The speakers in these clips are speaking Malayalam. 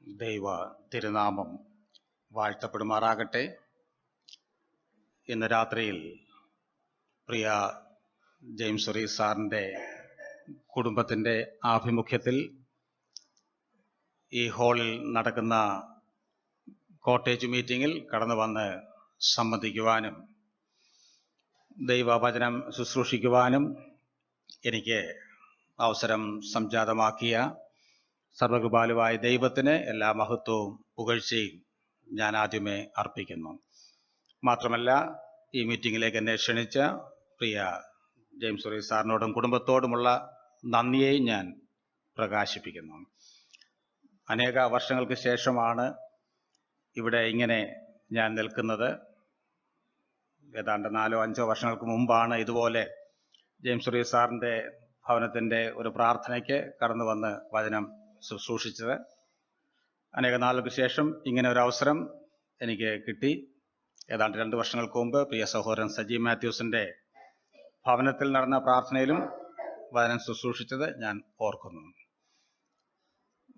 ദൈവ തിരുനാമം വാഴ്ത്തപ്പെടുമാറാകട്ടെ. ഇന്ന് രാത്രിയിൽ പ്രിയ ജെയിംസ് റീസ് സാറിൻ്റെ കുടുംബത്തിൻ്റെ ആഭിമുഖ്യത്തിൽ ഈ ഹാളിൽ നടക്കുന്ന കോട്ടേജ് മീറ്റിങ്ങിൽ കടന്നു വന്ന് സംബന്ധിക്കുവാനും ദൈവവചനം ശുശ്രൂഷിക്കുവാനും എനിക്ക് അവസരം സംജാതമാക്കിയ സർവകൃപാലുവായ ദൈവത്തിന് എല്ലാ മഹത്വവും പുകഴ്ചയും ഞാൻ ആദ്യമേ അർപ്പിക്കുന്നു. മാത്രമല്ല, ഈ മീറ്റിങ്ങിലേക്ക് എന്നെ ക്ഷണിച്ച പ്രിയ ജെയിംസ് റീസ് സാറിനോടും കുടുംബത്തോടുമുള്ള നന്ദിയെയും ഞാൻ പ്രകാശിപ്പിക്കുന്നു. അനേക വർഷങ്ങൾക്ക് ശേഷമാണ് ഇവിടെ ഇങ്ങനെ ഞാൻ നിൽക്കുന്നത്. ഏതാണ്ട് 4-5 വർഷങ്ങൾക്ക് മുമ്പാണ് ഇതുപോലെ ജെയിംസ് റീസ് സാറിൻ്റെ ഭവനത്തിൻ്റെ ഒരു പ്രാർത്ഥനയ്ക്ക് കടന്നു വന്ന് വചനം ശുശ്രൂഷിച്ചത്. അനേക നാളുകൾക്ക് ശേഷം ഇങ്ങനെ ഒരു അവസരം എനിക്ക് കിട്ടി. ഏതാണ്ട് 2 വർഷങ്ങൾക്ക് മുമ്പ് പ്രിയ സഹോദരൻ സജി മാത്യൂസിൻ്റെ ഭവനത്തിൽ നടന്ന പ്രാർത്ഥനയിലും വചനം ശുശ്രൂഷിച്ചത് ഞാൻ ഓർക്കുന്നു.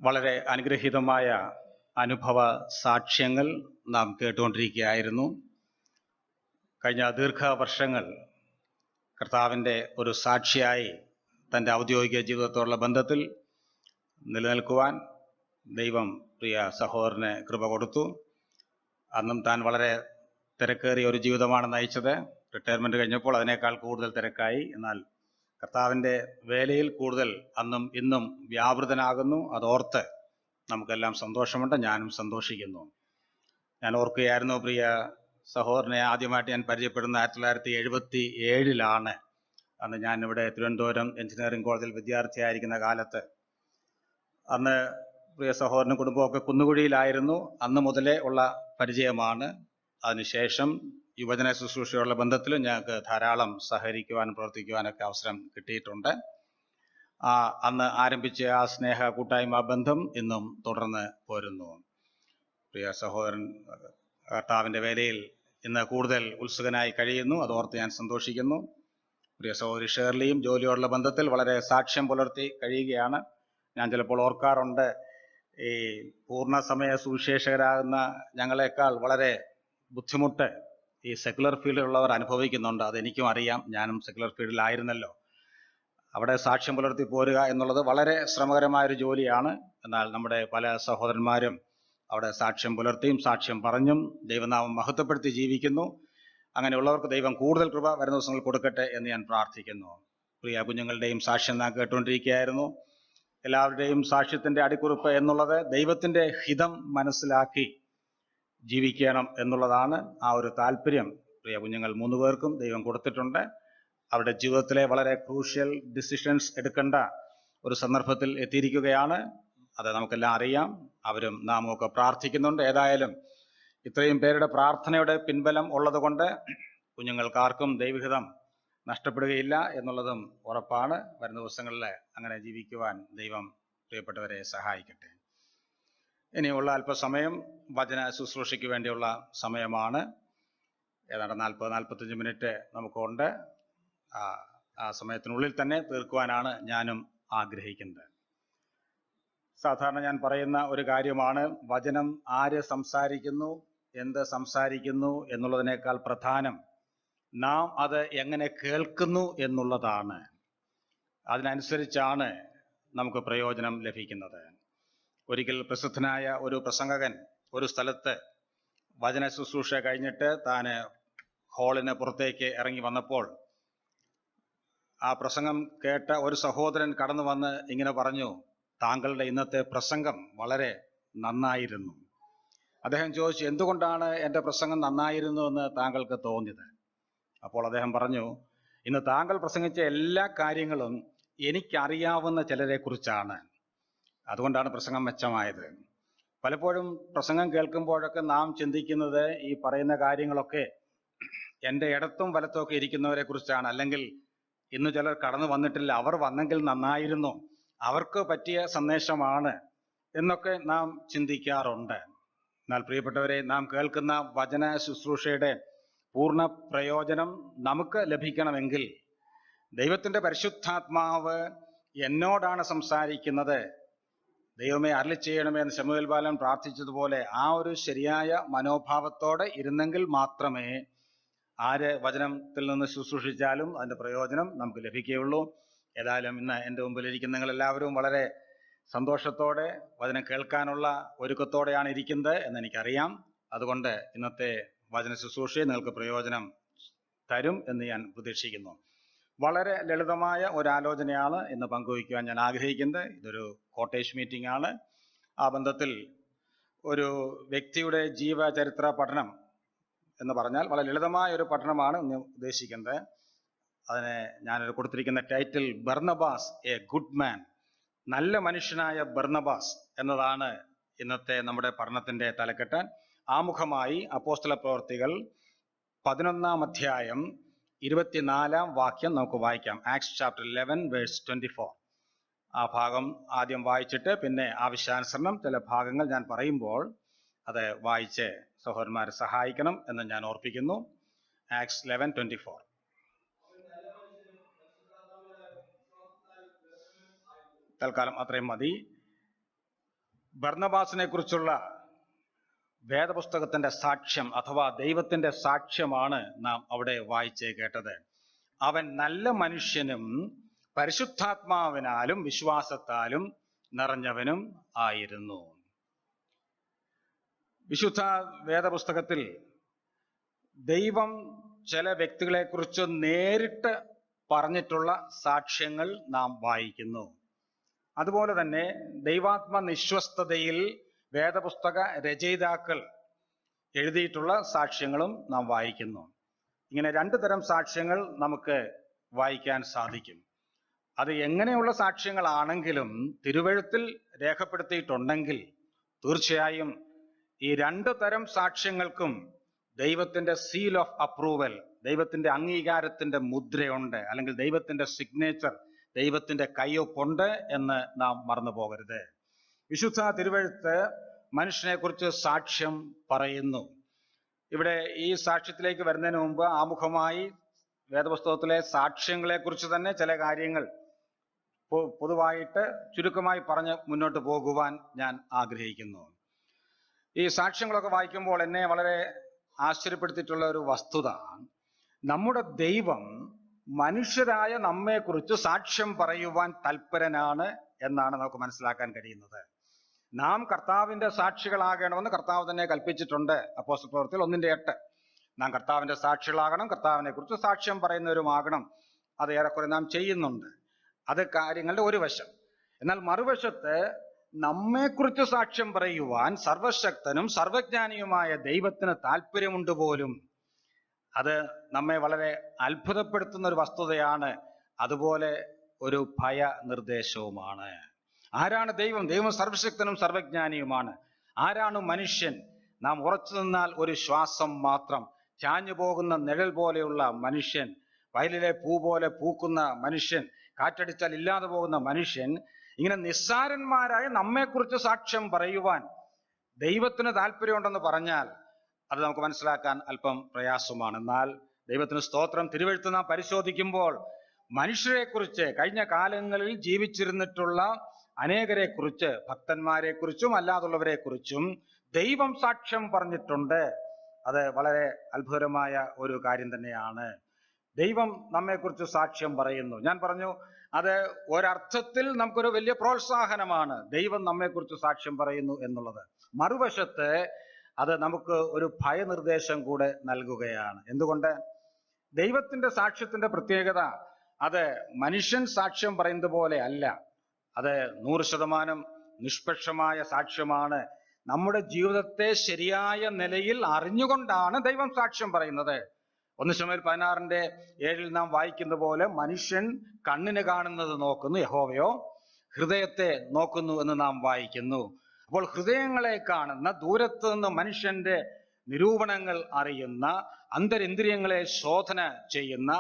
വളരെ അനുഗ്രഹീതമായ അനുഭവ സാക്ഷ്യങ്ങൾ നാം കേട്ടുകൊണ്ടിരിക്കുകയായിരുന്നു. കഴിഞ്ഞ ദീർഘവർഷങ്ങൾ കർത്താവിൻ്റെ ഒരു സാക്ഷിയായി തൻ്റെ ഔദ്യോഗിക ജീവിതത്തോടുള്ള ബന്ധത്തിൽ നിലനിൽക്കുവാൻ ദൈവം പ്രിയ സഹോദരന് കൃപ കൊടുത്തു. അന്നും താൻ വളരെ തിരക്കേറിയ ഒരു ജീവിതമാണ് നയിച്ചത്. റിട്ടയർമെൻറ്റ് കഴിഞ്ഞപ്പോൾ അതിനേക്കാൾ കൂടുതൽ തിരക്കായി. എന്നാൽ കർത്താവിൻ്റെ വേലയിൽ കൂടുതൽ അന്നും ഇന്നും വ്യാപൃതനാകുന്നു. അതോർത്ത് നമുക്കെല്ലാം സന്തോഷമുണ്ട്. ഞാനും സന്തോഷിക്കുന്നു. ഞാൻ ഓർക്കുകയായിരുന്നു, പ്രിയ സഹോദരനെ ആദ്യമായിട്ട് ഞാൻ പരിചയപ്പെടുന്ന 1977 അന്ന് ഞാൻ ഇവിടെ തിരുവനന്തപുരം എഞ്ചിനീയറിംഗ് കോളേജിൽ വിദ്യാർത്ഥിയായിരിക്കുന്ന കാലത്ത്. അന്ന് പ്രിയ സഹോദരനും കുടുംബമൊക്കെ കുന്നുകുഴിയിലായിരുന്നു. അന്ന് മുതലേ ഉള്ള പരിചയമാണ്. അതിനുശേഷം യുവജന ശുശ്രൂഷയുള്ള ബന്ധത്തിലും ഞങ്ങൾക്ക് ധാരാളം സഹകരിക്കുവാനും പ്രവർത്തിക്കുവാനൊക്കെ അവസരം കിട്ടിയിട്ടുണ്ട്. അന്ന് ആരംഭിച്ച ആ സ്നേഹ കൂട്ടായ്മ ബന്ധം ഇന്നും തുടർന്ന് പോരുന്നു. പ്രിയ സഹോദരൻ കർത്താവിൻ്റെ വേലയിൽ ഇന്ന് കൂടുതൽ ഉത്സുകനായി കഴിയുന്നു. അതോർത്ത് ഞാൻ സന്തോഷിക്കുന്നു. പ്രിയ സഹോദരി ഷേർലിയും ജോലിയോടുള്ള ബന്ധത്തിൽ വളരെ സാക്ഷ്യം പുലർത്തി കഴിയുകയാണ്. ഞാൻ ചിലപ്പോൾ ഓർക്കാറുണ്ട്, ഈ പൂർണ്ണസമയ സുവിശേഷകരാകുന്ന ഞങ്ങളെക്കാൾ വളരെ ബുദ്ധിമുട്ട് ഈ സെക്കുലർ ഫീൽഡിലുള്ളവർ അനുഭവിക്കുന്നുണ്ട്. അതെനിക്കും അറിയാം. ഞാനും സെക്കുലർ ഫീൽഡിലായിരുന്നല്ലോ. അവിടെ സാക്ഷ്യം പുലർത്തി പോരുക എന്നുള്ളത് വളരെ ശ്രമകരമായൊരു ജോലിയാണ്. എന്നാൽ നമ്മുടെ പല സഹോദരന്മാരും അവിടെ സാക്ഷ്യം പുലർത്തിയും സാക്ഷ്യം പറഞ്ഞും ദൈവനാമം മഹത്വപ്പെടുത്തി ജീവിക്കുന്നു. അങ്ങനെയുള്ളവർക്ക് ദൈവം കൂടുതൽ കൃപ വരുന്ന ദിവസങ്ങൾ കൊടുക്കട്ടെ എന്ന് ഞാൻ പ്രാർത്ഥിക്കുന്നു. പ്രിയ കുഞ്ഞുങ്ങളുടെയും സാക്ഷ്യം നാം കേട്ടുകൊണ്ടിരിക്കുകയായിരുന്നു. എല്ലാവരുടെയും സാക്ഷ്യത്തിൻ്റെ അടിക്കുറിപ്പ് എന്നുള്ളത് ദൈവത്തിൻ്റെ ഹിതം മനസ്സിലാക്കി ജീവിക്കണം എന്നുള്ളതാണ്. ആ ഒരു താല്പര്യം പ്രിയ കുഞ്ഞുങ്ങൾ 3 പേർക്കും ദൈവം കൊടുത്തിട്ടുണ്ട്. അവരുടെ ജീവിതത്തിലെ വളരെ ക്രൂഷ്യൽ ഡിസിഷൻസ് എടുക്കേണ്ട ഒരു സന്ദർഭത്തിൽ എത്തിയിരിക്കുകയാണ്. അത് നമുക്കെല്ലാം അറിയാം. അവരും നാമും ഒക്കെ പ്രാർത്ഥിക്കുന്നുണ്ട്. ഏതായാലും ഇത്രയും പേരുടെ പ്രാർത്ഥനയുടെ പിൻബലം ഉള്ളത് കൊണ്ട് കുഞ്ഞുങ്ങൾക്കാർക്കും ദൈവഹിതം നഷ്ടപ്പെടുകയില്ല എന്നുള്ളതും ഉറപ്പാണ്. വരുന്ന ദിവസങ്ങളിൽ അങ്ങനെ ജീവിക്കുവാൻ ദൈവം പ്രിയപ്പെട്ടവരെ സഹായിക്കട്ടെ. ഇനിയുള്ള അല്പസമയം വചന ശുശ്രൂഷയ്ക്ക് വേണ്ടിയുള്ള സമയമാണ്. ഏതാണ്ട് 40-45 മിനിറ്റ് നമുക്കുണ്ട്. ആ സമയത്തിനുള്ളിൽ തന്നെ തീർക്കുവാനാണ് ഞാനും ആഗ്രഹിക്കുന്നത്. സാധാരണ ഞാൻ പറയുന്ന ഒരു കാര്യമാണ്, വചനം ആര് സംസാരിക്കുന്നു, എന്ത് സംസാരിക്കുന്നു എന്നുള്ളതിനേക്കാൾ പ്രധാനം നാം അത് എങ്ങനെ കേൾക്കുന്നു എന്നുള്ളതാണ്. അതിനനുസരിച്ചാണ് നമുക്ക് പ്രയോജനം ലഭിക്കുന്നത്. ഒരിക്കൽ പ്രസിദ്ധനായ ഒരു പ്രസംഗകൻ ഒരു സ്ഥലത്ത് വചന ശുശ്രൂഷ കഴിഞ്ഞിട്ട് താന് ഹാളിന് പുറത്തേക്ക് ഇറങ്ങി വന്നപ്പോൾ ആ പ്രസംഗം കേട്ട ഒരു സഹോദരൻ കടന്നു വന്ന് ഇങ്ങനെ പറഞ്ഞു, താങ്കളുടെ ഇന്നത്തെ പ്രസംഗം വളരെ നന്നായിരുന്നു. അദ്ദേഹം ചോദിച്ചു, എന്തുകൊണ്ടാണ് എൻ്റെ പ്രസംഗം നന്നായിരുന്നു എന്ന് താങ്കൾക്ക് തോന്നിയത്? അപ്പോൾ അദ്ദേഹം പറഞ്ഞു, ഇന്ന് താങ്കൾ പ്രസംഗിച്ച എല്ലാ കാര്യങ്ങളും എനിക്കറിയാവുന്ന ചിലരെ കുറിച്ചാണ്. അതുകൊണ്ടാണ് പ്രസംഗം മെച്ചമായത്. പലപ്പോഴും പ്രസംഗം കേൾക്കുമ്പോഴൊക്കെ നാം ചിന്തിക്കുന്നത് ഈ പറയുന്ന കാര്യങ്ങളൊക്കെ എൻ്റെ ഇടത്തും വലത്തും ഒക്കെ ഇരിക്കുന്നവരെ കുറിച്ചാണ്. അല്ലെങ്കിൽ ഇന്ന് ചിലർ കടന്നു വന്നിട്ടില്ല, അവർ വന്നെങ്കിൽ നന്നായിരുന്നു, അവർക്ക് പറ്റിയ സന്ദേശമാണ് എന്നൊക്കെ നാം ചിന്തിക്കാറുണ്ട്. എന്നാൽ പ്രിയപ്പെട്ടവരെ, നാം കേൾക്കുന്ന വചന ശുശ്രൂഷയുടെ പൂർണ്ണ പ്രയോജനം നമുക്ക് ലഭിക്കണമെങ്കിൽ ദൈവത്തിൻ്റെ പരിശുദ്ധാത്മാവ് എന്നോടാണ് സംസാരിക്കുന്നത് ദൈവമേ അരുളി ചെയ്യണമേ എന്ന് ശമൂവേൽ ബാലൻ പ്രാർത്ഥിച്ചതുപോലെ ആ ഒരു ശരിയായ മനോഭാവത്തോടെ ഇരുന്നെങ്കിൽ മാത്രമേ ആര് വചനത്തിൽ നിന്ന് ശുശ്രൂഷിച്ചാലും അതിന്റെ പ്രയോജനം നമുക്ക് ലഭിക്കുകയുള്ളൂ. ഏതായാലും ഇന്ന് എൻ്റെ മുമ്പിലിരിക്കുന്ന നിങ്ങൾ എല്ലാവരും വളരെ സന്തോഷത്തോടെ വചനം കേൾക്കാനുള്ള ഒരുക്കത്തോടെയാണ് ഇരിക്കുന്നത് എന്നെനിക്കറിയാം. അതുകൊണ്ട് ഇന്നത്തെ വചന ശുശ്രൂഷയെ നിങ്ങൾക്ക് പ്രയോജനം തരും എന്ന് ഞാൻ പ്രതീക്ഷിക്കുന്നു. വളരെ ലളിതമായ ഒരാലോചനയാണ് ഇന്ന് പങ്കുവയ്ക്കുവാൻ ഞാൻ ആഗ്രഹിക്കുന്നത്. ഇതൊരു കോട്ടേജ് മീറ്റിംഗ് ആണ്. ആ ബന്ധത്തിൽ ഒരു വ്യക്തിയുടെ ജീവചരിത്ര പഠനം എന്ന് പറഞ്ഞാൽ വളരെ ലളിതമായ ഒരു പഠനമാണ് ഇന്ന് ഉദ്ദേശിക്കുന്നത്. അതിനെ ഞാനൊരു കൊടുത്തിരിക്കുന്ന title Barnabas A good man, നല്ല മനുഷ്യനായ ബർന്നബാസ് എന്നതാണ് ഇന്നത്തെ നമ്മുടെ പഠനത്തിന്റെ തലക്കെട്ട്. ആമുഖമായി അപ്പോസ്തല പ്രവൃത്തികൾ 11-ാം അധ്യായം 24-ാം വാക്യം നമുക്ക് വായിക്കാം. Acts chapter 11 verse 24. ആ ഭാഗം ആദ്യം വായിച്ചിട്ട് പിന്നെ ആവശ്യാനുസരണം ചില ഭാഗങ്ങൾ ഞാൻ പറയുമ്പോൾ അത് വായിച്ച് സഹോദരന്മാരെ സഹായിക്കണം എന്ന് ഞാൻ ഓർപ്പിക്കുന്നു. ആക്ട്സ് 11:24. തൽക്കാലം അത്രയും മതി. ബർന്നബാസിനെ കുറിച്ചുള്ള വേദപുസ്തകത്തിന്റെ സാക്ഷ്യം അഥവാ ദൈവത്തിന്റെ സാക്ഷ്യമാണ് നാം അവിടെ വായിച്ച് കേട്ടത്. അവൻ നല്ല മനുഷ്യനും പരിശുദ്ധാത്മാവിനാലും വിശ്വാസത്താലും നിറഞ്ഞവനും ആയിരുന്നു. വിശുദ്ധ വേദപുസ്തകത്തിൽ ദൈവം ചില വ്യക്തികളെ കുറിച്ച് നേരിട്ട് പറഞ്ഞിട്ടുള്ള സാക്ഷ്യങ്ങൾ നാം വായിക്കുന്നു. അതുപോലെ തന്നെ ദൈവാത്മ നിശ്വസ്തതയിൽ വേദപുസ്തക രചയിതാക്കൾ എഴുതിയിട്ടുള്ള സാക്ഷ്യങ്ങളും നാം വായിക്കുന്നു. ഇങ്ങനെ രണ്ടു തരം സാക്ഷ്യങ്ങൾ നമുക്ക് വായിക്കാൻ സാധിക്കും. അത് എങ്ങനെയുള്ള സാക്ഷ്യങ്ങളാണെങ്കിലും തിരുവെഴുത്തിൽ രേഖപ്പെടുത്തിയിട്ടുണ്ടെങ്കിൽ തീർച്ചയായും ഈ രണ്ടു തരം സാക്ഷ്യങ്ങൾക്കും ദൈവത്തിന്റെ സീൽ ഓഫ് അപ്രൂവൽ, ദൈവത്തിന്റെ അംഗീകാരത്തിന്റെ മുദ്രയുണ്ട്, അല്ലെങ്കിൽ ദൈവത്തിന്റെ സിഗ്നേച്ചർ, ദൈവത്തിന്റെ കയ്യൊപ്പുണ്ട് എന്ന് നാം മറന്നു പോകരുത്. വിശുദ്ധ തിരുവെഴുത്ത് മനുഷ്യനെ കുറിച്ച് സാക്ഷ്യം പറയുന്നു. ഇവിടെ ഈ സാക്ഷ്യത്തിലേക്ക് വരുന്നതിന് മുമ്പ് ആമുഖമായി വേദപുസ്തകത്തിലെ സാക്ഷ്യങ്ങളെ കുറിച്ച് തന്നെ ചില കാര്യങ്ങൾ പൊതുവായിട്ട് ചുരുക്കമായി പറഞ്ഞ് മുന്നോട്ട് പോകുവാൻ ഞാൻ ആഗ്രഹിക്കുന്നു. ഈ സാക്ഷ്യങ്ങളൊക്കെ വായിക്കുമ്പോൾ എന്നെ വളരെ ആശ്ചര്യപ്പെടുത്തിയിട്ടുള്ള ഒരു വസ്തുത, നമ്മുടെ ദൈവം മനുഷ്യരായ നമ്മെക്കുറിച്ച് സാക്ഷ്യം പറയുവാൻ തൽപരനാണ് എന്നാണ് നമുക്ക് മനസ്സിലാക്കാൻ കഴിയുന്നത്. നാം കർത്താവിന്റെ സാക്ഷികളാകണമെന്ന് കർത്താവ് തന്നെ കൽപ്പിച്ചിട്ടുണ്ട്. അപ്പോസ്തല പ്രവൃത്തികൾ 1:8. നാം കർത്താവിന്റെ സാക്ഷികളാകണം, കർത്താവിനെ കുറിച്ച് സാക്ഷ്യം പറയുന്നവരുമാകണം. അത് ഏറെക്കുറെ നാം ചെയ്യുന്നുണ്ട്. അത് കാര്യങ്ങളുടെ ഒരു വശം. എന്നാൽ മറുവശത്ത് നമ്മെക്കുറിച്ച് സാക്ഷ്യം പറയുവാൻ സർവശക്തനും സർവജ്ഞാനിയുമായ ദൈവത്തിന് താല്പര്യമുണ്ട് പോലും. അത് നമ്മെ വളരെ അത്ഭുതപ്പെടുത്തുന്ന ഒരു വസ്തുതയാണ്. അതുപോലെ ഒരു ഭയ നിർദ്ദേശവുമാണ്. ആരാണ് ദൈവം? ദൈവം സർവശക്തനും സർവജ്ഞാനിയുമാണ്. ആരാണ് മനുഷ്യൻ? നാം ഉറച്ചു നിന്നാൽ ഒരു ശ്വാസം മാത്രം, ചാഞ്ഞു പോകുന്ന നിഴൽ പോലെയുള്ള മനുഷ്യൻ, വയലിലെ പൂ പോലെ പൂക്കുന്ന മനുഷ്യൻ, കാറ്റടിച്ചാൽ ഇല്ലാതെ പോകുന്ന മനുഷ്യൻ. ഇങ്ങനെ നിസ്സാരന്മാരായ നമ്മെക്കുറിച്ച് സാക്ഷ്യം പറയുവാൻ ദൈവത്തിന് താല്പര്യമുണ്ടെന്ന് പറഞ്ഞാൽ അത് നമുക്ക് മനസ്സിലാക്കാൻ അല്പം പ്രയാസമാണ്. എന്നാൽ ദൈവത്തിന് സ്തോത്രം, തിരുവെഴുത്ത് നാം പരിശോധിക്കുമ്പോൾ മനുഷ്യരെ കുറിച്ച്, കഴിഞ്ഞ കാലങ്ങളിൽ ജീവിച്ചിരുന്നിട്ടുള്ള അനേകരെ കുറിച്ച്, ഭക്തന്മാരെ കുറിച്ചും അല്ലാതുള്ളവരെ കുറിച്ചും ദൈവം സാക്ഷ്യം പറഞ്ഞിട്ടുണ്ട്. അത് വളരെ അത്ഭുതകരമായ ഒരു കാര്യം തന്നെയാണ്. ദൈവം നമ്മെക്കുറിച്ച് സാക്ഷ്യം പറയുന്നു. ഞാൻ പറഞ്ഞു, അത് ഒരർത്ഥത്തിൽ നമുക്കൊരു വലിയ പ്രോത്സാഹനമാണ്, ദൈവം നമ്മെക്കുറിച്ച് സാക്ഷ്യം പറയുന്നു എന്നുള്ളത്. മറുവശത്ത് അത് നമുക്ക് ഒരു ഭയനിർദ്ദേശം കൂടെ നൽകുകയാണ്. എന്തുകൊണ്ട്? ദൈവത്തിന്റെ സാക്ഷ്യത്തിന്റെ പ്രത്യേകത അത് മനുഷ്യൻ സാക്ഷ്യം പറയുന്നത് പോലെ അല്ല. അത് 100% നിഷ്പക്ഷമായ സാക്ഷ്യമാണ്. നമ്മുടെ ജീവിതത്തെ ശരിയായ നിലയിൽ അറിഞ്ഞുകൊണ്ടാണ് ദൈവം സാക്ഷ്യം പറയുന്നത്. 1 ശമൂവേൽ 16:7 നാം വായിക്കുന്ന പോലെ മനുഷ്യൻ കണ്ണിന് കാണുന്നത് നോക്കുന്നു, യഹോവയോ ഹൃദയത്തെ നോക്കുന്നു എന്ന് നാം വായിക്കുന്നു. അപ്പോൾ ഹൃദയങ്ങളെ കാണുന്ന, ദൂരത്ത് നിന്ന് മനുഷ്യന്റെ നിരൂപണങ്ങൾ അറിയുന്ന, അന്തരിന്ദ്രിയങ്ങളെ ശോധന ചെയ്യുന്ന,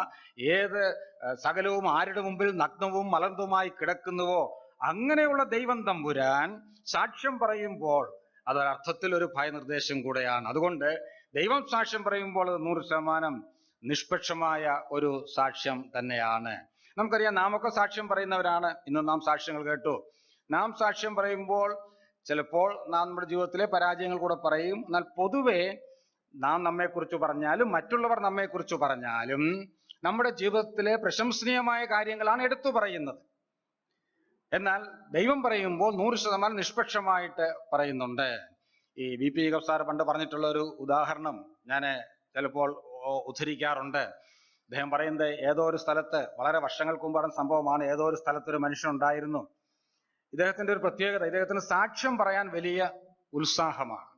ഏത് സകലവും ആരുടെ മുമ്പിൽ നഗ്നവും മലർന്നതുമായി കിടക്കുന്നുവോ അങ്ങനെയുള്ള ദൈവം തമ്പുരാൻ സാക്ഷ്യം പറയുമ്പോൾ അതൊരർത്ഥത്തിൽ ഒരു ഭയനിർദ്ദേശം കൂടെയാണ്. അതുകൊണ്ട് ദൈവം സാക്ഷ്യം പറയുമ്പോൾ അത് 100% നിഷ്പക്ഷമായ ഒരു സാക്ഷ്യം തന്നെയാണ്. നമുക്കറിയാം, നാമൊക്കെ സാക്ഷ്യം പറയുന്നവരാണ്. ഇന്ന് നാം സാക്ഷ്യങ്ങൾ കേട്ടു. നാം സാക്ഷ്യം പറയുമ്പോൾ ചിലപ്പോൾ നാം നമ്മുടെ ജീവിതത്തിലെ പരാജയങ്ങൾ കൂടെ പറയും. എന്നാൽ പൊതുവെ നാം നമ്മെക്കുറിച്ച് പറഞ്ഞാലും മറ്റുള്ളവർ നമ്മെക്കുറിച്ച് പറഞ്ഞാലും നമ്മുടെ ജീവിതത്തിലെ പ്രശംസനീയമായ കാര്യങ്ങളാണ് എടുത്തു പറയുന്നത്. എന്നാൽ ദൈവം പറയുമ്പോൾ 100% നിഷ്പക്ഷമായിട്ട് പറയുന്നുണ്ട്. ഈ VP ജേക്കബ് സാർ പണ്ട് പറഞ്ഞിട്ടുള്ള ഒരു ഉദാഹരണം ഞാൻ ചിലപ്പോൾ ഉദ്ധരിക്കാറുണ്ട്. അദ്ദേഹം പറയുന്നത്, ഏതോ ഒരു സ്ഥലത്ത്, വളരെ വർഷങ്ങൾക്ക് മുമ്പ് നടന്ന സംഭവമാണ്, ഏതോ ഒരു സ്ഥലത്ത് ഒരു മനുഷ്യൻ ഉണ്ടായിരുന്നു. ഇദ്ദേഹത്തിന്റെ ഒരു പ്രത്യേകത, ഇദ്ദേഹത്തിന് സാക്ഷ്യം പറയാൻ വലിയ ഉത്സാഹമാണ്.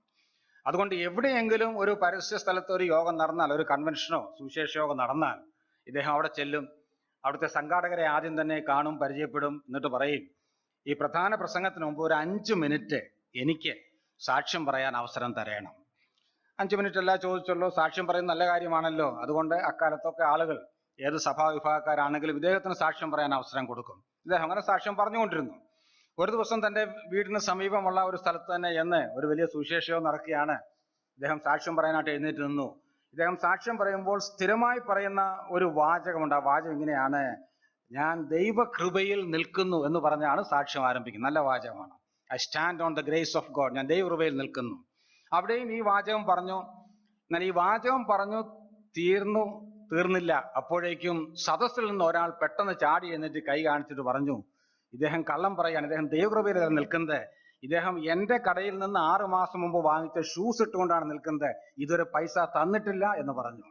അതുകൊണ്ട് എവിടെയെങ്കിലും ഒരു പരസ്യ സ്ഥലത്ത് ഒരു യോഗം നടന്നാൽ, ഒരു കൺവെൻഷനോ സുവിശേഷ യോഗം നടന്നാൽ, ഇദ്ദേഹം അവിടെ ചെല്ലും. അവിടുത്തെ സംഘാടകരെ ആദ്യം തന്നെ കാണും, പരിചയപ്പെടും. എന്നിട്ട് പറയും, ഈ പ്രധാന പ്രസംഗത്തിന് മുമ്പ് ഒരു 5 മിനിറ്റ് എനിക്ക് സാക്ഷ്യം പറയാൻ അവസരം തരണം. 5 മിനിറ്റ് അല്ല ചോദിച്ചുള്ളൂ. സാക്ഷ്യം പറയുന്നത് നല്ല കാര്യമാണല്ലോ. അതുകൊണ്ട് അക്കാലത്തൊക്കെ ആളുകൾ ഏത് സഭാ വിഭാഗക്കാരാണെങ്കിലും ഇദ്ദേഹത്തിന് സാക്ഷ്യം പറയാൻ അവസരം കൊടുക്കും. ഇദ്ദേഹം അങ്ങനെ സാക്ഷ്യം പറഞ്ഞുകൊണ്ടിരുന്നു. ഒരു ദിവസം തന്റെ വീടിന് സമീപമുള്ള ഒരു സ്ഥലത്ത് തന്നെ എന്ന് ഒരു വലിയ സുവിശേഷവും നടക്കുകയാണ്. ഇദ്ദേഹം സാക്ഷ്യം പറയാനായിട്ട് എഴുന്നേറ്റ് നിന്നു. ഇദ്ദേഹം സാക്ഷ്യം പറയുമ്പോൾ സ്ഥിരമായി പറയുന്ന ഒരു വാചകമുണ്ട്. ആ വാചകം ഇങ്ങനെയാണ്: ഞാൻ ദൈവകൃപയിൽ നിൽക്കുന്നു എന്ന് പറഞ്ഞാണ് സാക്ഷ്യം ആരംഭിക്കുന്നത്. നല്ല വാചകമാണ്. I stand on the grace of God. ഞാൻ ദൈവകൃപയിൽ നിൽക്കുന്നു. അവിടെയും ഈ വാചകം പറഞ്ഞു. എന്നാൽ ഈ വാചകം പറഞ്ഞു തീർന്നില്ല. അപ്പോഴേക്കും സദസ്സിൽ നിന്ന് ഒരാൾ പെട്ടെന്ന് ചാടി എന്നിട്ട് കൈ കാണിച്ചിട്ട് പറഞ്ഞു, ഇദ്ദേഹം കള്ളം പറയാണ്, ഇദ്ദേഹം ദൈവകൃപയിൽ നിൽക്കുന്നത്. ഇദ്ദേഹം എന്റെ കടയിൽ നിന്ന് 6 മാസം മുമ്പ് വാങ്ങിച്ച ഷൂസ് ഇട്ടുകൊണ്ടാണ് നിൽക്കുന്നത്. ഇതുവരെ പൈസ തന്നിട്ടില്ല എന്ന് പറഞ്ഞു.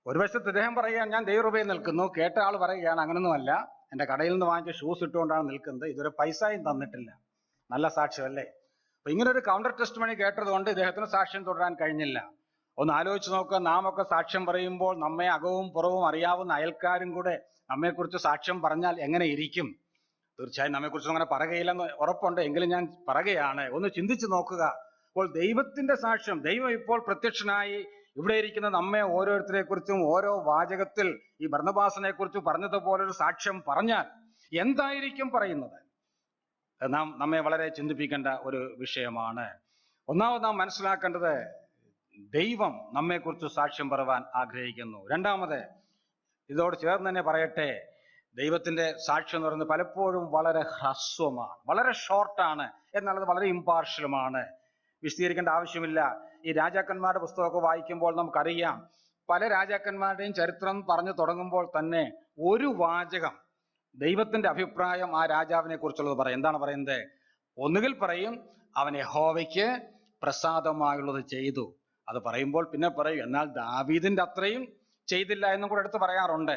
ഒരു വശത്ത് ഇദ്ദേഹം പറയുകയാണ്, ഞാൻ ദൈവകൃപയിൽ നിൽക്കുന്നു. കേട്ട ആൾ പറയുകയാണ്, അങ്ങനൊന്നുമല്ല, എന്റെ കടയിൽ നിന്ന് വാങ്ങിച്ച ഷൂസ് ഇട്ടുകൊണ്ടാണ് നിൽക്കുന്നത്. ഇതുവരെ പൈസയും തന്നിട്ടില്ല. നല്ല സാക്ഷ്യമല്ലേ? അപ്പൊ ഇങ്ങനെ ഒരു കൗണ്ടർ ടെസ്റ്റ് മണി കേട്ടത് കൊണ്ട് ഇദ്ദേഹത്തിന് സാക്ഷ്യം തുടരാൻ കഴിഞ്ഞില്ല. ഒന്ന് ആലോചിച്ച് നോക്കുക. നാം ഒക്കെ സാക്ഷ്യം പറയുമ്പോൾ നമ്മെ അകവും പുറവും അറിയാവുന്ന അയൽക്കാരും കൂടെ നമ്മെക്കുറിച്ച് സാക്ഷ്യം പറഞ്ഞാൽ എങ്ങനെ ഇരിക്കും? തീർച്ചയായും നമ്മെക്കുറിച്ച് അങ്ങനെ പറയുകയില്ലെന്ന് ഉറപ്പുണ്ട്. എങ്കിലും ഞാൻ പറയുകയാണ്, ഒന്ന് ചിന്തിച്ചു നോക്കുക. അപ്പോൾ ദൈവത്തിന്റെ സാക്ഷ്യം, ദൈവം ഇപ്പോൾ പ്രത്യക്ഷനായി ഇവിടെ ഇരിക്കുന്ന നമ്മെ ഓരോരുത്തരെ കുറിച്ചും ഓരോ വാചകത്തിൽ ഈ ബർന്നബാസിനെ കുറിച്ച് പറഞ്ഞതുപോലൊരു സാക്ഷ്യം പറഞ്ഞാൽ എന്തായിരിക്കും പറയുന്നത്? നമ്മെ വളരെ ചിന്തിപ്പിക്കേണ്ട ഒരു വിഷയമാണ്. ഒന്നാമത് നാം മനസ്സിലാക്കേണ്ടത്, ദൈവം നമ്മെക്കുറിച്ച് സാക്ഷ്യം പറയുവാൻ ആഗ്രഹിക്കുന്നു. രണ്ടാമത്, ഇതോട് ചേർന്ന് തന്നെ പറയട്ടെ, ദൈവത്തിന്റെ സാക്ഷ്യം എന്ന് പറയുന്നത് പലപ്പോഴും വളരെ ഹ്രസ്വമാണ്, വളരെ ഷോർട്ടാണ്, എന്നുള്ളത് വളരെ ഇമ്പാർഷ്യലുമാണ്. വിശദീകരിക്കേണ്ട ആവശ്യമില്ല. ഈ രാജാക്കന്മാരുടെ പുസ്തകമൊക്കെ വായിക്കുമ്പോൾ നമുക്കറിയാം, പല രാജാക്കന്മാരുടെയും ചരിത്രം പറഞ്ഞു തുടങ്ങുമ്പോൾ തന്നെ ഒരു വാചകം ദൈവത്തിന്റെ അഭിപ്രായം ആ രാജാവിനെ കുറിച്ചുള്ളത് പറയും. എന്താണ് പറയുന്നത്? ഒന്നുകിൽ പറയും, അവൻ യഹോവയ്ക്ക് പ്രസാദമായുള്ളത് ചെയ്തു. അത് പറയുമ്പോൾ പിന്നെ പറയും, എന്നാൽ ദാവീദിന്റെ അത്രയും ചെയ്തില്ല എന്നും കൂടെ എടുത്ത് പറയാറുണ്ട്.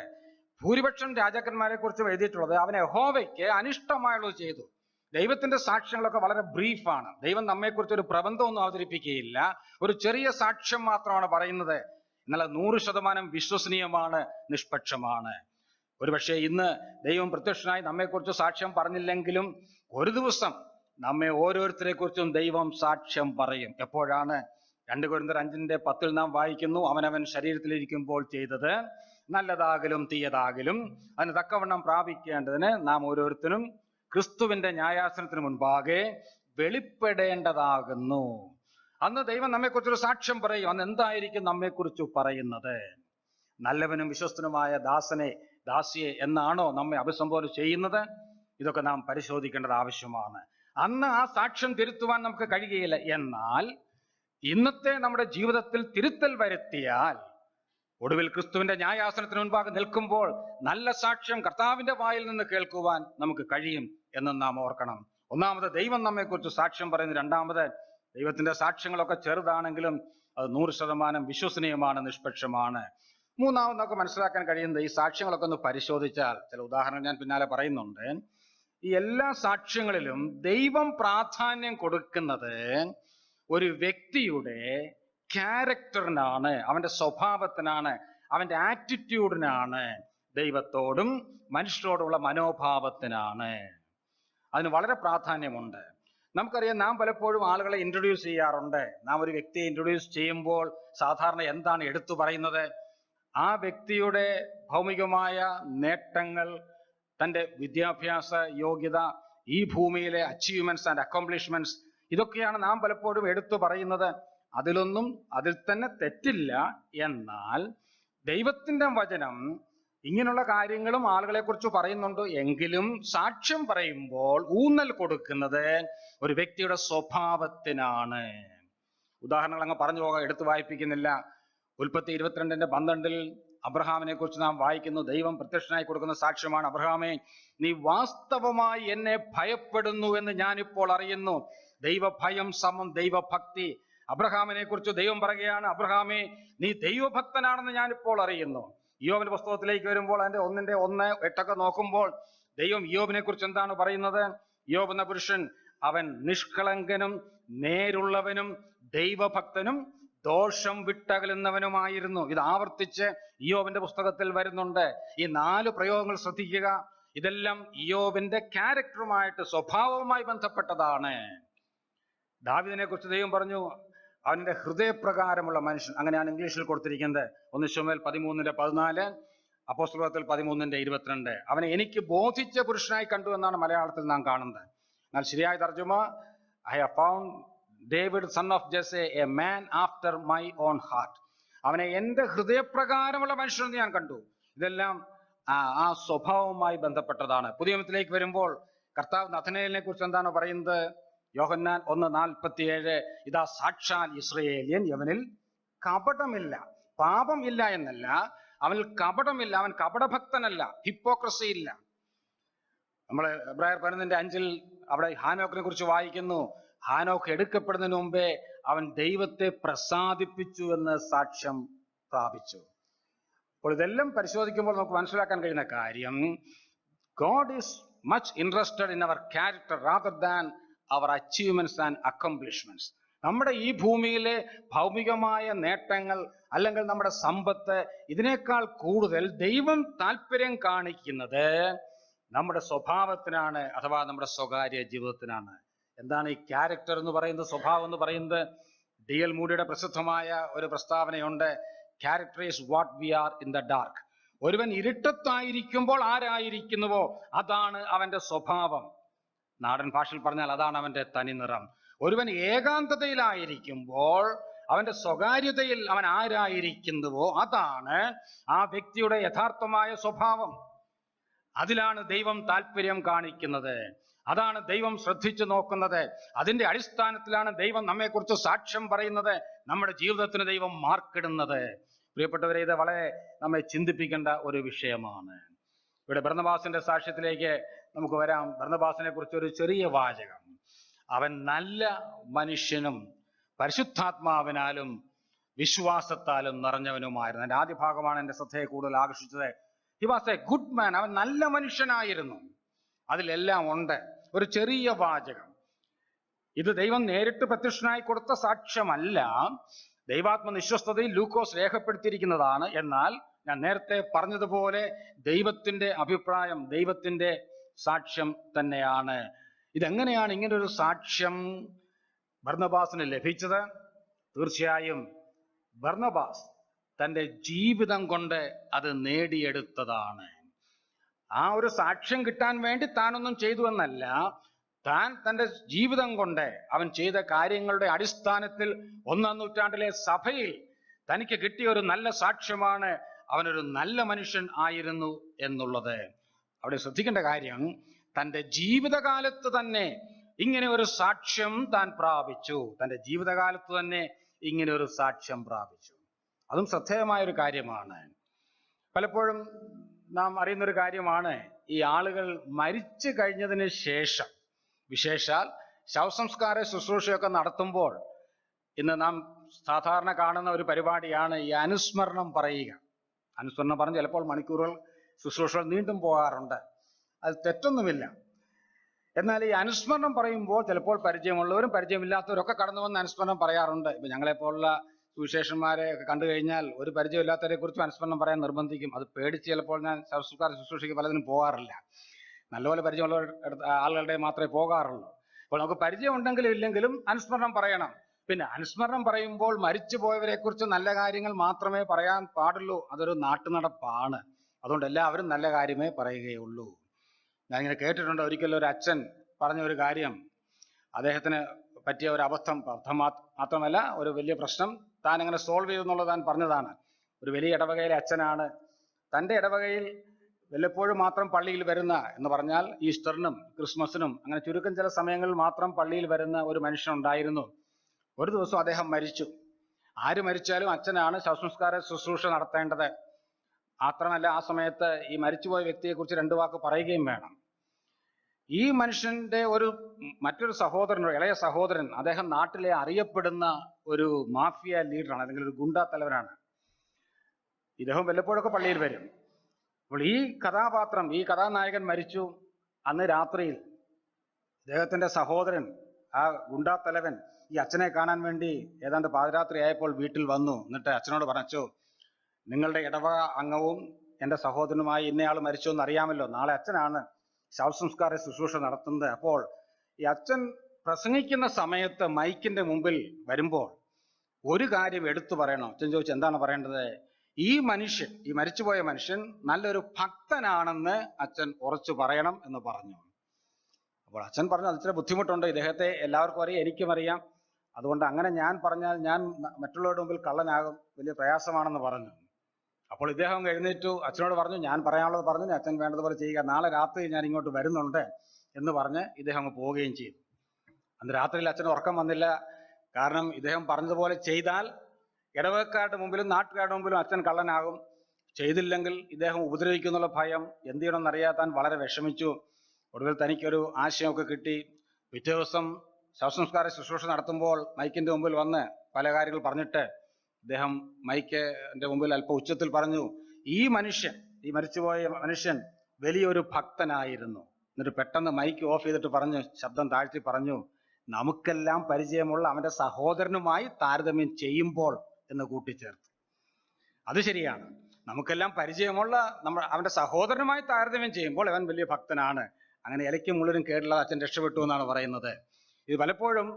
ഭൂരിപക്ഷം രാജാക്കന്മാരെ കുറിച്ച് എഴുതിയിട്ടുള്ളത് അവൻ യഹോവയ്ക്ക് അനിഷ്ടമായുള്ളത് ചെയ്തു. ദൈവത്തിന്റെ സാക്ഷ്യങ്ങളൊക്കെ വളരെ ബ്രീഫാണ്. ദൈവം നമ്മെക്കുറിച്ച് ഒരു പ്രബന്ധമൊന്നും അവതരിപ്പിക്കുകയില്ല, ഒരു ചെറിയ സാക്ഷ്യം മാത്രമാണ് പറയുന്നത്. എന്നാൽ 100% വിശ്വസനീയമാണ്, നിഷ്പക്ഷമാണ്. ഒരുപക്ഷെ ഇന്ന് ദൈവം പ്രത്യക്ഷനായി നമ്മെക്കുറിച്ച് സാക്ഷ്യം പറഞ്ഞില്ലെങ്കിലും ഒരു ദിവസം നമ്മെ ഓരോരുത്തരെ കുറിച്ചും ദൈവം സാക്ഷ്യം പറയും. എപ്പോഴാണ്? 2 കൊരിന്ത്യർ 5:10 നാം വായിക്കുന്നു, അവനവൻ ശരീരത്തിലിരിക്കുമ്പോൾ ചെയ്തത് നല്ലതാകലും തീയതാകലും അതിന് തക്കവണ്ണം പ്രാപിക്കേണ്ടതിന് നാം ഓരോരുത്തരും ക്രിസ്തുവിന്റെ ന്യായാസനത്തിന് മുൻപാകെ വെളിപ്പെടേണ്ടതാകുന്നു. അന്ന് ദൈവം നമ്മെക്കുറിച്ചൊരു സാക്ഷ്യം പറയും. അന്ന് എന്തായിരിക്കും നമ്മെക്കുറിച്ച് പറയുന്നത്? നല്ലവനും വിശ്വസ്തനുമായ ദാസിയെ എന്നാണോ നമ്മെ അഭിസംബോധന ചെയ്യുന്നത്? ഇതൊക്കെ നാം പരിശോധിക്കേണ്ടത് ആവശ്യമാണ്. അന്ന് ആ സാക്ഷ്യം തിരുത്തുവാൻ നമുക്ക് കഴിയുകയില്ല. എന്നാൽ ഇന്നത്തെ നമ്മുടെ ജീവിതത്തിൽ തിരുത്തൽ വരുത്തിയാൽ ഒടുവിൽ ക്രിസ്തുവിന്റെ ന്യായാസനത്തിന് മുൻപാകെ നിൽക്കുമ്പോൾ നല്ല സാക്ഷ്യം കർത്താവിന്റെ വായിൽ നിന്ന് കേൾക്കുവാൻ നമുക്ക് കഴിയും എന്ന് നാം ഓർക്കണം. ഒന്നാമത്, ദൈവം നമ്മെക്കുറിച്ച് സാക്ഷ്യം പറയുന്നു. രണ്ടാമത്, ദൈവത്തിന്റെ സാക്ഷ്യങ്ങളൊക്കെ ചെറുതാണെങ്കിലും അത് 100% വിശ്വസനീയമാണ്, നിഷ്പക്ഷമാണ്. മൂന്നാമത് നമുക്ക് മനസ്സിലാക്കാൻ കഴിയുന്നത്, ഈ സാക്ഷ്യങ്ങളൊക്കെ ഒന്ന് പരിശോധിച്ചാൽ, ചില ഉദാഹരണങ്ങൾ ഞാൻ പിന്നാലെ പറയുന്നുണ്ട്, ഈ എല്ലാ സാക്ഷ്യങ്ങളിലും ദൈവം പ്രാധാന്യം കൊടുക്കുന്നത് ഒരു വ്യക്തിയുടെ ക്യാരക്ടറിനാണ്, അവന്റെ സ്വഭാവത്തിനാണ്, അവന്റെ ആറ്റിറ്റ്യൂഡിനാണ്, ദൈവത്തോടും മനുഷ്യരോടുമുള്ള മനോഭാവത്തിനാണ്. അതിന് വളരെ പ്രാധാന്യമുണ്ട്. നമുക്കറിയാം, നാം പലപ്പോഴും ആളുകളെ ഇൻട്രൊഡ്യൂസ് ചെയ്യാറുണ്ട്. നാം ഒരു വ്യക്തിയെ ഇൻട്രൊഡ്യൂസ് ചെയ്യുമ്പോൾ സാധാരണ എന്താണ് എടുത്തു പറയുന്നത്? ആ വ്യക്തിയുടെ ഭൗമികമായ നേട്ടങ്ങൾ, തൻ്റെ വിദ്യാഭ്യാസ യോഗ്യത, ഈ ഭൂമിയിലെ അച്ചീവ്മെന്റ്സ് ആൻഡ് അക്കോംപ്ലിഷ്മെന്റ്സ്, ഇതൊക്കെയാണ് നാം പലപ്പോഴും എടുത്തു പറയുന്നത്. അതിൽ തന്നെ തെറ്റില്ല. എന്നാൽ ദൈവത്തിന്റെ വചനം ഇങ്ങനെയുള്ള കാര്യങ്ങളും ആളുകളെ കുറിച്ച് പറയുന്നുണ്ട്. എങ്കിലും സാക്ഷ്യം പറയുമ്പോൾ ഊന്നൽ കൊടുക്കുന്നത് ഒരു വ്യക്തിയുടെ സ്വഭാവത്തിനാണ്. ഉദാഹരണങ്ങൾ അങ്ങ് പറഞ്ഞു പോകാം, എടുത്തു വായിപ്പിക്കുന്നില്ല. ഉൽപ്പത്തി 22:12 അബ്രഹാമിനെ കുറിച്ച് നാം വായിക്കുന്നു. ദൈവം പ്രത്യക്ഷനായി കൊടുക്കുന്ന സാക്ഷ്യമാണ്: അബ്രഹാമേ, നീ വാസ്തവമായി എന്നെ ഭയപ്പെടുന്നു എന്ന് ഞാനിപ്പോൾ അറിയുന്നു. ദൈവഭയം സമം ദൈവഭക്തി. അബ്രഹാമിനെ കുറിച്ച് ദൈവം പറയുകയാണ്: അബ്രഹാമേ, നീ ദൈവഭക്തനാണെന്ന് ഞാനിപ്പോൾ അറിയുന്നു. ഇയ്യോബിന്റെ പുസ്തകത്തിലേക്ക് വരുമ്പോൾ അതിന്റെ 1:1-8 നോക്കുമ്പോൾ ദൈവം ഇയ്യോബിനെ കുറിച്ച് എന്താണ് പറയുന്നത്? ഇയ്യോബ് എന്ന പുരുഷൻ അവൻ നിഷ്കളങ്കനും നേരുള്ളവനും ദൈവഭക്തനും ദോഷം വിട്ടകലുന്നവനുമായിരുന്നു. ഇത് ആവർത്തിച്ച് ഇയ്യോബിന്റെ പുസ്തകത്തിൽ വരുന്നുണ്ട്. ഈ 4 പ്രയോഗങ്ങൾ ശ്രദ്ധിക്കുക. ഇതെല്ലാം ഇയ്യോബിന്റെ ക്യാരക്ടറുമായിട്ട്, സ്വഭാവവുമായി ബന്ധപ്പെട്ടതാണ്. ദാവീദിനെ കുറിച്ച് ദൈവം പറഞ്ഞു, അവന്റെ ഹൃദയപ്രകാരമുള്ള മനുഷ്യൻ. അങ്ങനെയാണ് ഇംഗ്ലീഷിൽ കൊടുത്തിരിക്കുന്നത്. 1 ശമൂവേൽ 13:14, അപ്പോസ്തലപ്രവൃത്തികൾ 13:22. അവനെ എനിക്ക് ബോധിച്ച പുരുഷനായി കണ്ടു എന്നാണ് മലയാളത്തിൽ നാം കാണുന്നത്. എന്നാൽ ശരിയായ തർജ്ജമ, I have found David son of Jesse a man after my own heart. അവനെ എന്റെ ഹൃദയപ്രകാരമുള്ള മനുഷ്യനെന്ന് ഞാൻ കണ്ടു. ഇതെല്ലാം ആ സ്വഭാവവുമായി ബന്ധപ്പെട്ടതാണ്. പുതിയ നിയമത്തിലേക്ക് വരുമ്പോൾ കർത്താവ് നഥനയേലിനെ കുറിച്ച് എന്താണ് പറയുന്നത്? യോഹന്നാൻ 1:47, ഇതാ സാക്ഷാൽ ഇസ്രായേല്യൻ, അവനിൽ കപടമില്ല. പാപം ഇല്ല എന്നല്ല, അവനിൽ കപടമില്ല. അവൻ കപടഭക്തനല്ല, ഹിപ്പോക്രസി ഇല്ല. നമ്മൾ എബ്രായർ 11:5 അവിടെ ഹാനോക്കിനെ കുറിച്ച് വായിക്കുന്നു. ഹാനോക്ക് എടുക്കപ്പെടുന്നതിന് മുമ്പേ അവൻ ദൈവത്തെ പ്രസാദിപ്പിച്ചു എന്ന് സാക്ഷ്യം പ്രാപിച്ചു. അപ്പോൾ ഇതെല്ലാം പരിശോധിക്കുമ്പോൾ നമുക്ക് മനസ്സിലാക്കാൻ കഴിയുന്ന കാര്യം, God is much interested in our character rather than our achievements and accomplishments. നമ്മുടെ ഈ ഭൂമിയിലെ ഭൗമികമായ നേട്ടങ്ങൾ അല്ലെങ്കിൽ നമ്മുടെ സമ്പത്ത്, ഇതിനേക്കാൾ കൂടുതൽ ദൈവം താല്പര്യം കാണിക്കുന്നത് നമ്മുടെ സ്വഭാവത്തിനാണ്, അഥവാ നമ്മുടെ സ്വകാര്യ ജീവിതത്തിനാണ്. എന്താണ് ഈ ക്യാരക്ടർ എന്ന് പറയുന്നത്, സ്വഭാവം എന്ന് പറയുന്നത്? D.L. മൂഡിയുടെ പ്രസിദ്ധമായ ഒരു പ്രസ്താവനയുണ്ട്, character is what we are in the dark. ഒരുവൻ ഇരുട്ടത്തായിരിക്കുമ്പോൾ ആരായിരിക്കുന്നുവോ അതാണ് അവന്റെ സ്വഭാവം. നാടൻ ഭാഷയിൽ പറഞ്ഞാൽ അതാണ് അവന്റെ തനിനിറം. ഒരുവൻ ഏകാന്തതയിലായിരിക്കുമ്പോൾ, അവന്റെ സ്വകാര്യതയിൽ അവൻ ആരായിരിക്കുന്നുവോ അതാണ് ആ വ്യക്തിയുടെ യഥാർത്ഥമായ സ്വഭാവം. അതിലാണ് ദൈവം താല്പര്യം കാണിക്കുന്നത്, അതാണ് ദൈവം ശ്രദ്ധിച്ചു നോക്കുന്നത്. അതിന്റെ അടിസ്ഥാനത്തിലാണ് ദൈവം നമ്മെക്കുറിച്ച് സാക്ഷ്യം പറയുന്നത്, നമ്മുടെ ജീവിതത്തിന് ദൈവം മാർക്കിടുന്നത്. പ്രിയപ്പെട്ടവരെ, ഇത് വളരെ നമ്മെ ചിന്തിപ്പിക്കേണ്ട ഒരു വിഷയമാണ്. ഇവിടെ ബർന്നബാസിന്റെ സാക്ഷ്യത്തിലേക്ക് നമുക്ക് വരാം. ബർന്നബാസിനെ കുറിച്ച് ഒരു ചെറിയ വാചകം: അവൻ നല്ല മനുഷ്യനും പരിശുദ്ധാത്മാവിനാലും വിശ്വാസത്താലും നിറഞ്ഞവനുമായിരുന്നു. എൻ്റെ ആദ്യ ഭാഗമാണ് എൻ്റെ ശ്രദ്ധയെ കൂടുതൽ ആകർഷിച്ചത്. He was A good man. അവൻ നല്ല മനുഷ്യനായിരുന്നു. അതിലെല്ലാം ഉണ്ട്. ഒരു ചെറിയ വാചകം. ഇത് ദൈവം നേരിട്ട് പ്രത്യക്ഷനായി കൊടുത്ത സാക്ഷ്യമല്ല, ദൈവാത്മ നിശ്വസ്തതയിൽ ലൂക്കോസ് രേഖപ്പെടുത്തിയിരിക്കുന്നതാണ്. എന്നാൽ ഞാൻ നേരത്തെ പറഞ്ഞതുപോലെ ദൈവത്തിന്റെ അഭിപ്രായം, ദൈവത്തിന്റെ സാക്ഷ്യം തന്നെയാണ്. ഇതെങ്ങനെയാണ് ഇങ്ങനൊരു സാക്ഷ്യം ബർന്നബാസിന് ലഭിച്ചത്? തീർച്ചയായും ബർന്നബാസ് തൻ്റെ ജീവിതം കൊണ്ട് അത് നേടിയെടുത്തതാണ്. ആ ഒരു സാക്ഷ്യം കിട്ടാൻ വേണ്ടി താനൊന്നും ചെയ്തു എന്നല്ല, താൻ തൻ്റെ ജീവിതം കൊണ്ട് അവൻ ചെയ്ത കാര്യങ്ങളുടെ അടിസ്ഥാനത്തിൽ 1-ാം നൂറ്റാണ്ടിലെ സഭയിൽ തനിക്ക് കിട്ടിയ ഒരു നല്ല സാക്ഷ്യമാണ് അവനൊരു നല്ല മനുഷ്യൻ ആയിരുന്നു എന്നുള്ളത്. അവിടെ ശ്രദ്ധിക്കേണ്ട കാര്യം, തൻ്റെ ജീവിതകാലത്ത് തന്നെ ഇങ്ങനെ ഒരു സാക്ഷ്യം താൻ പ്രാപിച്ചു. തൻ്റെ ജീവിതകാലത്ത് തന്നെ ഇങ്ങനെ ഒരു സാക്ഷ്യം പ്രാപിച്ചു. അതും ശ്രദ്ധേയമായൊരു കാര്യമാണ്. പലപ്പോഴും നാം അറിയുന്നൊരു കാര്യമാണ്, ഈ ആളുകൾ മരിച്ചു കഴിഞ്ഞതിന് ശേഷം, വിശേഷാൽ ശവസംസ്കാര ശുശ്രൂഷയൊക്കെ നടത്തുമ്പോൾ ഇന്ന് നാം സാധാരണ കാണുന്ന ഒരു പരിപാടിയാണ് ഈ അനുസ്മരണം പറയുക. അനുസ്മരണം പറഞ്ഞ് ചിലപ്പോൾ മണിക്കൂറുകൾ ശുശ്രൂഷകൾ നീണ്ടും പോകാറുണ്ട്. അത് തെറ്റൊന്നുമില്ല. എന്നാൽ ഈ അനുസ്മരണം പറയുമ്പോൾ ചിലപ്പോൾ പരിചയമുള്ളവരും പരിചയമില്ലാത്തവരൊക്കെ കടന്നു വന്ന് അനുസ്മരണം പറയാറുണ്ട്. ഇപ്പൊ ഞങ്ങളെപ്പോലുള്ള സുവിശേഷന്മാരെ ഒക്കെ കണ്ടു കഴിഞ്ഞാൽ ഒരു പരിചയമില്ലാത്തവരെ കുറിച്ച് അനുസ്മരണം പറയാൻ നിർബന്ധിക്കും. അത് പേടിച്ച് ചിലപ്പോൾ ഞാൻ ശവസംസ്കാര ശുശ്രൂഷയ്ക്ക് പലതിനും പോകാറില്ല. നല്ലപോലെ പരിചയമുള്ള ആളുകളുടെ മാത്രമേ പോകാറുള്ളൂ. അപ്പോൾ നമുക്ക് പരിചയം ഉണ്ടെങ്കിലും ഇല്ലെങ്കിലും അനുസ്മരണം പറയണം. പിന്നെ അനുസ്മരണം പറയുമ്പോൾ മരിച്ചു പോയവരെ കുറിച്ച് നല്ല കാര്യങ്ങൾ മാത്രമേ പറയാൻ പാടുള്ളൂ. അതൊരു നാട്ടുനടപ്പാണ്. അതുകൊണ്ട് എല്ലാവരും നല്ല കാര്യമേ പറയുകയുള്ളൂ. ഞാനിങ്ങനെ കേട്ടിട്ടുണ്ട്, ഒരിക്കലും ഒരു അച്ഛൻ പറഞ്ഞ ഒരു കാര്യം, അദ്ദേഹത്തിന് പറ്റിയ ഒരു അബദ്ധം മാത്രമല്ല, ഒരു വലിയ പ്രശ്നം താൻ എങ്ങനെ സോൾവ് ചെയ്തു എന്നുള്ളത് താൻ പറഞ്ഞതാണ്. ഒരു വലിയ ഇടവകയിലെ അച്ഛനാണ്. തൻ്റെ ഇടവകയിൽ വല്ലപ്പോഴും മാത്രം പള്ളിയിൽ വരുന്ന എന്ന് പറഞ്ഞാൽ ഈസ്റ്ററിനും ക്രിസ്മസിനും അങ്ങനെ ചുരുക്കം ചില സമയങ്ങളിൽ മാത്രം പള്ളിയിൽ വരുന്ന ഒരു മനുഷ്യനുണ്ടായിരുന്നു. ഒരു ദിവസം അദ്ദേഹം മരിച്ചു. ആര് മരിച്ചാലും അച്ഛനാണ് ശവസംസ്കാര ശുശ്രൂഷ നടത്തേണ്ടത്. മാത്രമല്ല ആ സമയത്ത് ഈ മരിച്ചുപോയ വ്യക്തിയെക്കുറിച്ച് 2 വാക്ക് പറയുകയും വേണം. ഈ മനുഷ്യന്റെ മറ്റൊരു സഹോദരൻ, ഇളയ സഹോദരൻ, അദ്ദേഹം നാട്ടിലെ അറിയപ്പെടുന്ന ഒരു മാഫിയ ലീഡറാണ്, അല്ലെങ്കിൽ ഒരു ഗുണ്ടാ തലവനാണ്. ഇദ്ദേഹം വല്ലപ്പോഴൊക്കെ പള്ളിയിൽ വരും. അപ്പോൾ ഈ കഥാനായകൻ മരിച്ചു. അന്ന് രാത്രിയിൽ ഇദ്ദേഹത്തിന്റെ സഹോദരൻ, ആ ഗുണ്ടാ തലവൻ, ഈ അച്ഛനെ കാണാൻ വേണ്ടി ഏതാണ്ട് പാതിരാത്രി ആയപ്പോൾ വീട്ടിൽ വന്നു. എന്നിട്ട് അച്ഛനോട് പറഞ്ഞു, നിങ്ങളുടെ ഇടവക അംഗവും എൻ്റെ സഹോദരനുമായി ഇന്നയാൾ മരിച്ചു എന്ന് അറിയാമല്ലോ, നാളെ അച്ഛനാണ് ശവസംസ്കാര ശുശ്രൂഷ നടത്തുന്നത്. അപ്പോൾ ഈ അച്ഛൻ പ്രസംഗിക്കുന്ന സമയത്ത് മൈക്കിന്റെ മുമ്പിൽ വരുമ്പോൾ ഒരു കാര്യം എടുത്തു പറയണം. അച്ഛൻ ചോദിച്ചു, എന്താണ് പറയേണ്ടത്? ഈ മരിച്ചുപോയ മനുഷ്യൻ നല്ലൊരു ഭക്തനാണെന്ന് അച്ഛൻ ഉറച്ചു പറയണം എന്ന് പറഞ്ഞു. അപ്പോൾ അച്ഛൻ പറഞ്ഞു, അത് ഇച്ചിരി ബുദ്ധിമുട്ടുണ്ട്, ഇദ്ദേഹത്തെ എല്ലാവർക്കും അറിയാം, എനിക്കും അറിയാം, അതുകൊണ്ട് അങ്ങനെ ഞാൻ പറഞ്ഞാൽ ഞാൻ മറ്റുള്ളവരുടെ മുമ്പിൽ കള്ളനാകും, വലിയ പ്രയാസമാണെന്ന് പറഞ്ഞു. അപ്പോൾ ഇദ്ദേഹം എഴുന്നേറ്റു, അച്ഛനോട് പറഞ്ഞു, ഞാൻ പറയാനുള്ളത് പറഞ്ഞു, അച്ഛൻ വേണ്ടതുപോലെ ചെയ്യുക, നാളെ രാത്രി ഞാൻ ഇങ്ങോട്ട് വരുന്നുണ്ട് എന്ന് പറഞ്ഞ് ഇദ്ദേഹം അങ്ങ് പോവുകയും ചെയ്തു. അന്ന് രാത്രിയിൽ അച്ഛന് ഉറക്കം വന്നില്ല. കാരണം ഇദ്ദേഹം പറഞ്ഞതുപോലെ ചെയ്താൽ ഇടവകക്കാരുടെ മുമ്പിലും നാട്ടുകാരുടെ മുമ്പിലും അച്ഛൻ കള്ളനാകും, ചെയ്തില്ലെങ്കിൽ ഇദ്ദേഹം ഉപദ്രവിക്കുന്നുള്ള ഭയം. എന്ത് ചെയ്യണമെന്നറിയാൻ താൻ വളരെ വിഷമിച്ചു. ഒടുവിൽ തനിക്കൊരു ആശയമൊക്കെ കിട്ടി. പിറ്റേ ദിവസം ശവസംസ്കാര ശുശ്രൂഷ നടത്തുമ്പോൾ മൈക്കിന്റെ മുമ്പിൽ വന്ന് പല കാര്യങ്ങൾ പറഞ്ഞിട്ട് ഇദ്ദേഹം മൈക്കിന്റെ മുമ്പിൽ അല്പം ഉച്ചത്തിൽ പറഞ്ഞു, ഈ മരിച്ചുപോയ മനുഷ്യൻ വലിയൊരു ഭക്തനായിരുന്നു. എന്നിട്ട് പെട്ടെന്ന് മൈക്ക് ഓഫ് ചെയ്തിട്ട് പറഞ്ഞു, ശബ്ദം താഴ്ത്തി പറഞ്ഞു, നമുക്കെല്ലാം പരിചയമുള്ള അവന്റെ സഹോദരനുമായി താരതമ്യം ചെയ്യുമ്പോൾ എന്ന് കൂട്ടിച്ചേർത്തു. അത് ശരിയാണ്, നമുക്കെല്ലാം പരിചയമുള്ള അവന്റെ സഹോദരനുമായി താരതമ്യം ചെയ്യുമ്പോൾ അവൻ വലിയ ഭക്തനാണ്. അങ്ങനെ ഇലയ്ക്കും മുള്ളിനും കേടുള്ളത് അച്ഛൻ രക്ഷപ്പെട്ടു എന്നാണ് പറയുന്നത്. ഇത് പലപ്പോഴും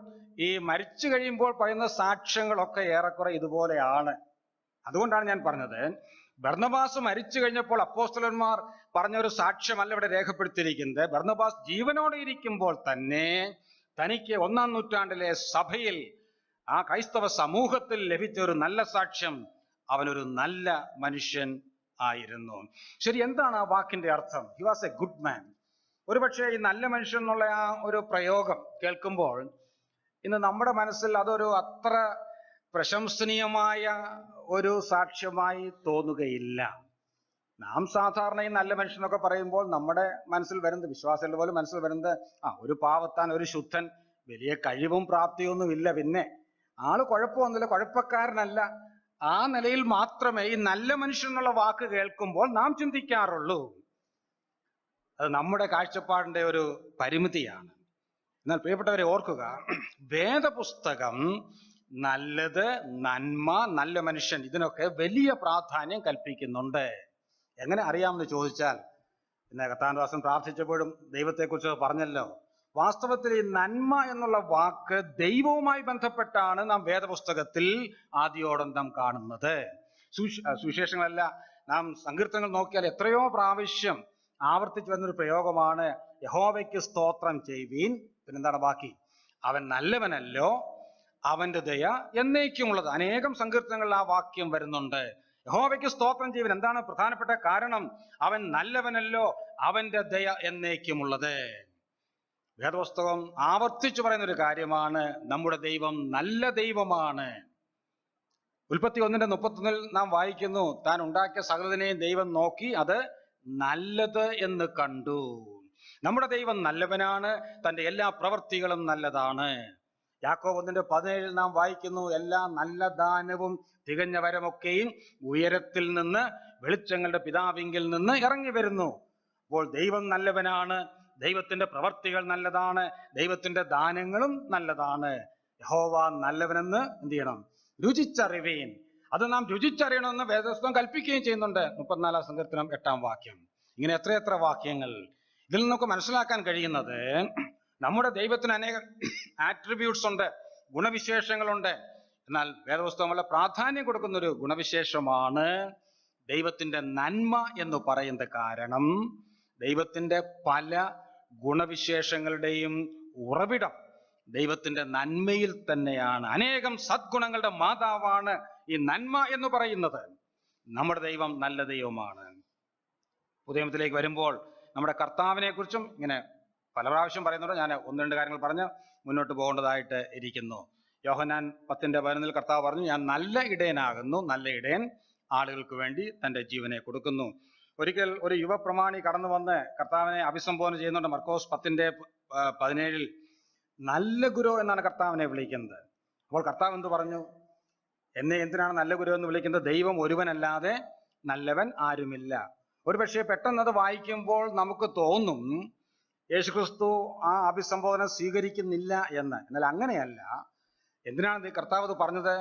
ഈ മരിച്ചു കഴിയുമ്പോൾ പറയുന്ന സാക്ഷ്യങ്ങളൊക്കെ ഏറെക്കുറെ ഇതുപോലെയാണ്. അതുകൊണ്ടാണ് ഞാൻ പറഞ്ഞത്, ബർന്നബാസ് മരിച്ചു കഴിഞ്ഞപ്പോൾ അപ്പോസ്തലന്മാർ പറഞ്ഞ ഒരു സാക്ഷ്യമല്ല ഇവിടെ രേഖപ്പെടുത്തിയിരിക്കുന്നത്. ബർന്നബാസ് ജീവനോടെ ഇരിക്കുമ്പോൾ തന്നെ തനിക്ക് 1-ാം നൂറ്റാണ്ടിലെ സഭയിൽ, ആ ക്രൈസ്തവ സമൂഹത്തിൽ ലഭിച്ച ഒരു നല്ല സാക്ഷ്യം, അവനൊരു നല്ല മനുഷ്യൻ ആയിരുന്നു. ശരി, എന്താണ് ആ വാക്കിന്റെ അർത്ഥം? He was A good man. ഒരുപക്ഷെ ഈ നല്ല മനുഷ്യൻ എന്നുള്ള ആ ഒരു പ്രയോഗം കേൾക്കുമ്പോൾ ഇന്ന് നമ്മുടെ മനസ്സിൽ അതൊരു അത്ര പ്രശംസനീയമായ ഒരു സാക്ഷ്യമായി തോന്നുകയില്ല. നാം സാധാരണ ഈ നല്ല മനുഷ്യനൊക്കെ പറയുമ്പോൾ നമ്മുടെ മനസ്സിൽ വരുന്നത്, വിശ്വാസികളുടെ പോലും മനസ്സിൽ വരുന്നത്, ഒരു പാവത്താൻ, ഒരു ശുദ്ധൻ, വലിയ കഴിവും പ്രാപ്തിയൊന്നും ഇല്ല, പിന്നെ ആള് കുഴപ്പമൊന്നുമില്ല, കുഴപ്പക്കാരനല്ല, ആ നിലയിൽ മാത്രമേ ഈ നല്ല മനുഷ്യൻ എന്നുള്ള വാക്ക് കേൾക്കുമ്പോൾ നാം ചിന്തിക്കാറുള്ളൂ. അത് നമ്മുടെ കാഴ്ചപ്പാടിന്റെ ഒരു പരിമിതിയാണ്. എന്നാൽ പ്രിയപ്പെട്ടവരെ ഓർക്കുക, വേദപുസ്തകം നല്ലത്, നന്മ, നല്ല മനുഷ്യൻ, ഇതിനൊക്കെ വലിയ പ്രാധാന്യം കൽപ്പിക്കുന്നുണ്ട്. എങ്ങനെ അറിയാമെന്ന് ചോദിച്ചാൽ, ഇന്ന് കർത്താൻദാസൻ പ്രാർത്ഥിച്ചപ്പോഴും ദൈവത്തെക്കുറിച്ച് പറഞ്ഞല്ലോ. വാസ്തവത്തിൽ ഈ നന്മ എന്നുള്ള വാക്ക് ദൈവവുമായി ബന്ധപ്പെട്ടാണ് നാം വേദപുസ്തകത്തിൽ ആദ്യോടന്തം കാണുന്നത്. സുവിശേഷങ്ങളല്ല, നാം സങ്കീർത്തനങ്ങൾ നോക്കിയാൽ എത്രയോ പ്രാവശ്യം ആവർത്തിച്ചു വരുന്നൊരു പ്രയോഗമാണ്, യഹോവയ്ക്ക് സ്തോത്രം ചെയ്യുവീൻ. പിന്നെന്താണ് ബാക്കി? അവൻ നല്ലവനല്ലോ, അവന്റെ ദയ എന്നേക്കുമുള്ളത്. അനേകം സങ്കീർത്തനങ്ങളിൽ ആ വാക്യം വരുന്നുണ്ട്. യഹോവയ്ക്ക് സ്തോത്രം ചെയ്യുവൻ. എന്താണ് പ്രധാനപ്പെട്ട കാരണം? അവൻ നല്ലവനല്ലോ, അവന്റെ ദയ എന്നേക്കുമുള്ളത്. വേദപുസ്തകം ആവർത്തിച്ചു പറയുന്ന ഒരു കാര്യമാണ്, നമ്മുടെ ദൈവം നല്ല ദൈവമാണ്. ഉൽപ്പത്തി 1:31 നാം വായിക്കുന്നു, താൻ ഉണ്ടാക്കിയ സകലതിനെയും ദൈവം നോക്കി അത് നല്ലത് എന്ന് കണ്ടു. നമ്മുടെ ദൈവം നല്ലവനാണ്, തന്റെ എല്ലാ പ്രവൃത്തികളും നല്ലതാണ്. യാക്കോബ് 1:17 നാം വായിക്കുന്നു, എല്ലാ നല്ല ദാനവും തികഞ്ഞ വരമൊക്കെയും ഉയരത്തിൽ നിന്ന്, വെളിച്ചങ്ങളുടെ പിതാവിങ്കിൽ നിന്ന് ഇറങ്ങി വരുന്നു. അപ്പോൾ ദൈവം നല്ലവനാണ്, ദൈവത്തിന്റെ പ്രവൃത്തികൾ നല്ലതാണ്, ദൈവത്തിന്റെ ദാനങ്ങളും നല്ലതാണ്. യഹോവ നല്ലവനെന്ന് എന്ത് ചെയ്യണം? രുചിച്ചറിവീൻ. അത് നാം രുചിച്ചറിയണമെന്ന് വേദപുസ്തകം കൽപ്പിക്കുകയും ചെയ്യുന്നുണ്ട്. 34-ാം സങ്കീർത്തനം 8-ാം വാക്യം. ഇങ്ങനെ എത്രയെത്ര വാക്യങ്ങൾ. ഇതിൽ നമുക്ക് മനസ്സിലാക്കാൻ കഴിയുന്നത്, നമ്മുടെ ദൈവത്തിന് അനേക ആട്രിബ്യൂട്ട്സ് ഉണ്ട്, ഗുണവിശേഷങ്ങളുണ്ട്. എന്നാൽ വേദപുസ്തകം വളരെ പ്രാധാന്യം കൊടുക്കുന്ന ഒരു ഗുണവിശേഷമാണ് ദൈവത്തിന്റെ നന്മ എന്ന് പറയുന്നത്. കാരണം ദൈവത്തിന്റെ പല ഗുണവിശേഷങ്ങളുടെയും ഉറവിടം ദൈവത്തിന്റെ നന്മയിൽ തന്നെയാണ്. അനേകം സദ്ഗുണങ്ങളുടെ മാതാവാണ് ഈ നന്മ എന്ന് പറയുന്നത്. നമ്മുടെ ദൈവം നല്ല ദൈവമാണ്. പുതിയ നിയമത്തിലേക്ക് വരുമ്പോൾ നമ്മുടെ കർത്താവിനെ കുറിച്ചും ഇങ്ങനെ പല പ്രാവശ്യം പറയുന്നുണ്ട്. ഞാൻ ഒന്ന് രണ്ട് കാര്യങ്ങൾ പറഞ്ഞ് മുന്നോട്ട് പോകേണ്ടതായിട്ട് ഇരിക്കുന്നു. യോഹന്നാൻ 10:11 കർത്താവ് പറഞ്ഞു, ഞാൻ നല്ല ഇടയനാകുന്നു, നല്ല ഇടയൻ ആളുകൾക്ക് വേണ്ടി തൻ്റെ ജീവനെ കൊടുക്കുന്നു. ഒരിക്കൽ ഒരു യുവപ്രമാണി കടന്നു വന്ന് കർത്താവിനെ അഭിസംബോധന ചെയ്യുന്നുണ്ട്. മർക്കോസ് 10:17 നല്ല ഗുരു എന്നാണ് കർത്താവിനെ വിളിക്കുന്നത്. അപ്പോൾ കർത്താവ് എന്ത് പറഞ്ഞു? എന്നെ എന്തിനാണ് നല്ല ഗുരു എന്ന് വിളിക്കുന്നത്? ദൈവം ഒരുവനല്ലാതെ നല്ലവൻ ആരുമില്ല. ഒരു പക്ഷേ പെട്ടെന്ന് അത് വായിക്കുമ്പോൾ നമുക്ക് തോന്നും യേശുക്രിസ്തു ആ അഭിസംബോധന സ്വീകരിക്കുന്നില്ല എന്ന്. എന്നാൽ അങ്ങനെയല്ല. എന്തിനാണ് കർത്താവ് അത് പറഞ്ഞത്?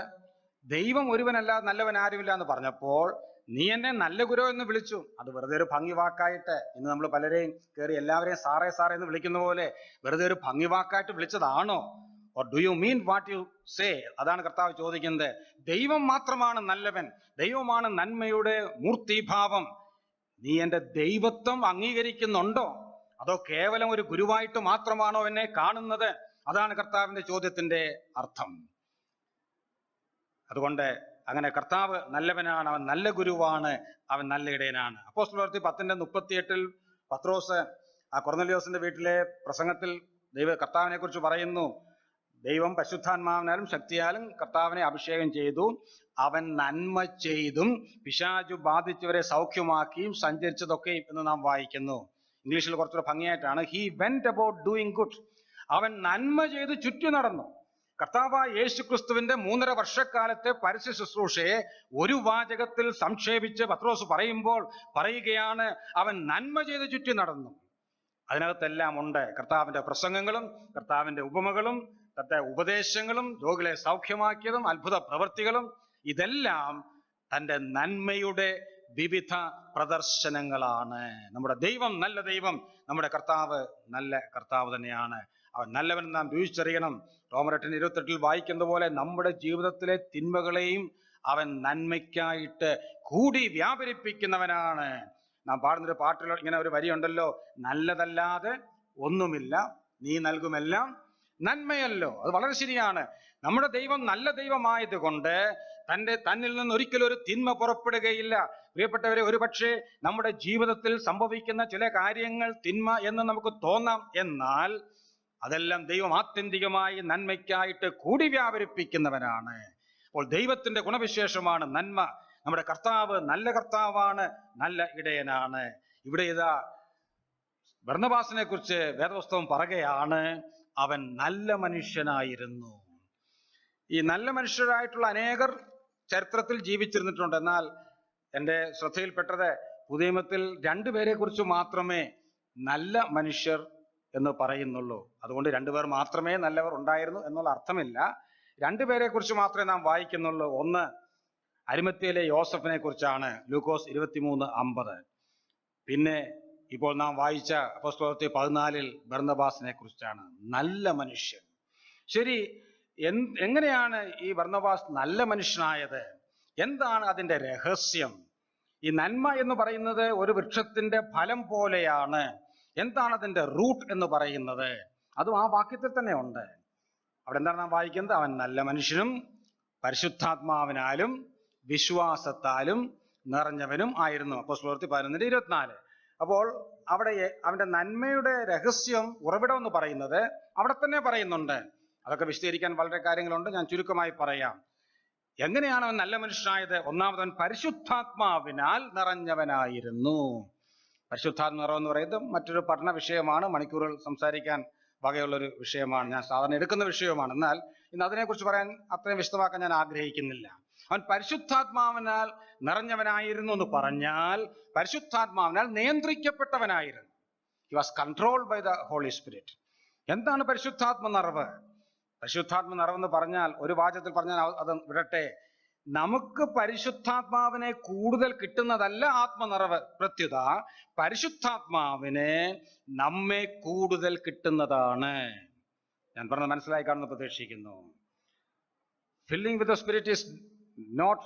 ദൈവം ഒരുവനല്ലാതെ നല്ലവൻ ആരുമില്ല എന്ന് പറഞ്ഞപ്പോൾ നീ എന്നെ നല്ല ഗുരു എന്ന് വിളിച്ചു. അത് വെറുതെ ഒരു ഭംഗി വാക്കായിട്ട്, ഇന്ന് നമ്മൾ പലരെയും കയറി എല്ലാവരെയും സാറേ സാറേ എന്ന് വിളിക്കുന്ന പോലെ വെറുതെ ഒരു ഭംഗി വാക്കായിട്ട് വിളിച്ചതാണോ? Or do you mean what you say? അതാണ് കർത്താവ് ചോദിക്കുന്നത്. ദൈവം മാത്രമാണ് നല്ലവൻ, ദൈവമാണ് നന്മയുടെ മൂർത്തിഭാവം. നീ എൻ്റെ ദൈവത്വം അംഗീകരിക്കുന്നുണ്ടോ? അതോ കേവലം ഒരു ഗുരുവായിട്ട് മാത്രമാണോ എന്നെ കാണുന്നത്? അതാണ് കർത്താവിന്റെ ചോദ്യത്തിന്റെ അർത്ഥം. അതുകൊണ്ട് അങ്ങനെ കർത്താവ് നല്ലവനാണ്, അവൻ നല്ല ഗുരുവാണ്, അവൻ നല്ല ഇടയനാണ്. അപ്പോസ്തലപ്രവൃത്തി 10:38 പത്രോസ് ആ കൊർന്നല്യോസിന്റെ വീട്ടിലെ പ്രസംഗത്തിൽ കർത്താവിനെ കുറിച്ച് പറയുന്നു. ദൈവം പരിശുദ്ധാത്മാവിനാലും ശക്തിയാലും കർത്താവിനെ അഭിഷേകം ചെയ്തു, അവൻ നന്മ ചെയ്തും പിശാചു ബാധിച്ചവരെ സൗഖ്യമാക്കിയും സഞ്ചരിച്ചതൊക്കെയും എന്ന് നാം വായിക്കുന്നു. ഇംഗ്ലീഷിൽ കുറച്ചുകൂടെ ഭംഗിയായിട്ടാണ്, he went about doing good. അവൻ നന്മ ചെയ്ത് ചുറ്റി നടന്നു. കർത്താവായ യേശുക്രിസ്തുവിന്റെ 3.5 വർഷക്കാലത്തെ പരസ്യ ശുശ്രൂഷയെ ഒരു വാചകത്തിൽ സംക്ഷേപിച്ച് പത്രോസ് പറയുകയാണ്, അവൻ നന്മ ചെയ്ത് ചുറ്റി നടന്നു. അതിനകത്തെല്ലാം ഉണ്ട് കർത്താവിന്റെ പ്രസംഗങ്ങളും കർത്താവിന്റെ ഉപമകളും തന്റെ ഉപദേശങ്ങളും രോഗികളെ സൗഖ്യമാക്കിയതും അത്ഭുത പ്രവൃത്തികളും. ഇതെല്ലാം തന്റെ നന്മയുടെ വിവിധ പ്രദർശനങ്ങളാണ്. നമ്മുടെ ദൈവം നല്ല ദൈവം, നമ്മുടെ കർത്താവ് നല്ല കർത്താവ് തന്നെയാണ്. അവൻ നല്ലവൻ നാം രുചിച്ചറിയണം. റോമർ 8:28 വായിക്കുന്ന പോലെ നമ്മുടെ ജീവിതത്തിലെ തിന്മകളെയും അവൻ നന്മയ്ക്കായിട്ട് കൂടി വ്യാപരിപ്പിക്കുന്നവനാണ്. നാം പാടുന്നൊരു പാട്ടിൽ ഇങ്ങനെ ഒരു വരിയുണ്ടല്ലോ, നല്ലതല്ലാതെ ഒന്നുമില്ല, നീ നൽകുമെല്ലാം നന്മയല്ലോ. അത് വളരെ ശരിയാണ്. നമ്മുടെ ദൈവം നല്ല ദൈവമായത് കൊണ്ട് തന്നിൽ നിന്ന് ഒരിക്കലും ഒരു തിന്മ പുറപ്പെടുകയില്ല. പ്രിയപ്പെട്ടവരെ, ഒരു പക്ഷേ നമ്മുടെ ജീവിതത്തിൽ സംഭവിക്കുന്ന ചില കാര്യങ്ങൾ തിന്മ എന്ന് നമുക്ക് തോന്നാം. എന്നാൽ അതെല്ലാം ദൈവം ആത്യന്തികമായി നന്മയ്ക്കായിട്ട് കൂടി വ്യാപരിപ്പിക്കുന്നവനാണ്. അപ്പോൾ ദൈവത്തിന്റെ ഗുണവിശേഷമാണ് നന്മ. നമ്മുടെ കർത്താവ് നല്ല കർത്താവാണ്, നല്ല ഇടയനാണ്. ഇവിടെ ഇതാ ബർന്നബാസിനെ കുറിച്ച് വേദപുസ്തകം പറയുകയാണ്, അവൻ നല്ല മനുഷ്യനായിരുന്നു. ഈ നല്ല മനുഷ്യരായിട്ടുള്ള അനേകർ ചരിത്രത്തിൽ ജീവിച്ചിരുന്നിട്ടുണ്ട്. എന്നാൽ എൻ്റെ ശ്രദ്ധയിൽപ്പെട്ടത് പുതിയ നിയമത്തിൽ 2 പേരെ കുറിച്ച് മാത്രമേ നല്ല മനുഷ്യർ എന്ന് പറയുന്നുള്ളൂ. അതുകൊണ്ട് 2 പേർ മാത്രമേ നല്ലവർ ഉണ്ടായിരുന്നു എന്നുള്ള അർത്ഥമില്ല. 2 പേരെ കുറിച്ച് മാത്രമേ നാം വായിക്കുന്നുള്ളൂ. ഒന്ന് അരിമത്യയിലെ യോസഫിനെ കുറിച്ചാണ്, ലൂക്കോസ് 23:50. പിന്നെ ഇപ്പോൾ നാം വായിച്ച അപ്പോസ്തലപ്രവൃത്തി 14 ബർന്നബാസിനെ കുറിച്ചാണ്. നല്ല മനുഷ്യൻ. ശരി, എങ്ങനെയാണ് ഈ ബർന്നബാസ് നല്ല മനുഷ്യനായത്? എന്താണ് അതിന്റെ രഹസ്യം? ഈ നന്മ എന്ന് പറയുന്നത് ഒരു വൃക്ഷത്തിന്റെ ഫലം പോലെയാണ്. എന്താണ് അതിന്റെ റൂട്ട് എന്ന് പറയുന്നത്? അതും ആ വാക്യത്തിൽ തന്നെ ഉണ്ട്. അവിടെ എന്താണ് നാം വായിക്കുന്നത്? അവൻ നല്ല മനുഷ്യനും പരിശുദ്ധാത്മാവിനാലും വിശ്വാസത്താലും നിറഞ്ഞവനും ആയിരുന്നു. അപ്പോസ്തലപ്രവൃത്തി 11:24. അപ്പോൾ അവിടെ അവന്റെ നന്മയുടെ രഹസ്യം, ഉറവിടം എന്ന് പറയുന്നത് അവിടെ തന്നെ പറയുന്നുണ്ട്. അതൊക്കെ വിശദീകരിക്കാൻ വളരെ കാര്യങ്ങളുണ്ട്, ഞാൻ ചുരുക്കമായി പറയാം. എങ്ങനെയാണ് അവൻ നല്ല മനുഷ്യനായത്? ഒന്നാമത്, അവൻ പരിശുദ്ധാത്മാവിനാൽ നിറഞ്ഞവനായിരുന്നു. പരിശുദ്ധാത്മ നിറവ് എന്ന് പറയുന്നത് മറ്റൊരു പഠന വിഷയമാണ്, മണിക്കൂറുകൾ സംസാരിക്കാൻ വകയുള്ളൊരു വിഷയമാണ്, ഞാൻ സാധാരണ എടുക്കുന്ന വിഷയമാണ്. എന്നാൽ ഇന്ന് അതിനെക്കുറിച്ച് പറയാൻ അത്രയും വിശദമാക്കാൻ ഞാൻ ആഗ്രഹിക്കുന്നില്ല. അവൻ പരിശുദ്ധാത്മാവിനാൽ നിറഞ്ഞവനായിരുന്നു എന്ന് പറഞ്ഞാൽ പരിശുദ്ധാത്മാവിനാൽ നിയന്ത്രിക്കപ്പെട്ടവനായിരുന്നു. He was controlled by the Holy Spirit. എന്താണ് പരിശുദ്ധാത്മ നിറവ്? പരിശുദ്ധാത്മ നിറവെന്ന് പറഞ്ഞാൽ, ഒരു വാചകത്തിൽ പറഞ്ഞാൽ അത് വിടട്ടെ, നമുക്ക് പരിശുദ്ധാത്മാവിനെ കൂടുതൽ കിട്ടുന്നതല്ല ആത്മനിറവ്. പ്രത്യുത പരിശുദ്ധാത്മാവിനെ നമ്മെ കൂടുതൽ കിട്ടുന്നതാണ്. ഞാൻ പറഞ്ഞത് മനസ്സിലായി കാണുന്ന പ്രതീക്ഷിക്കുന്നു. Filling with the spirit is not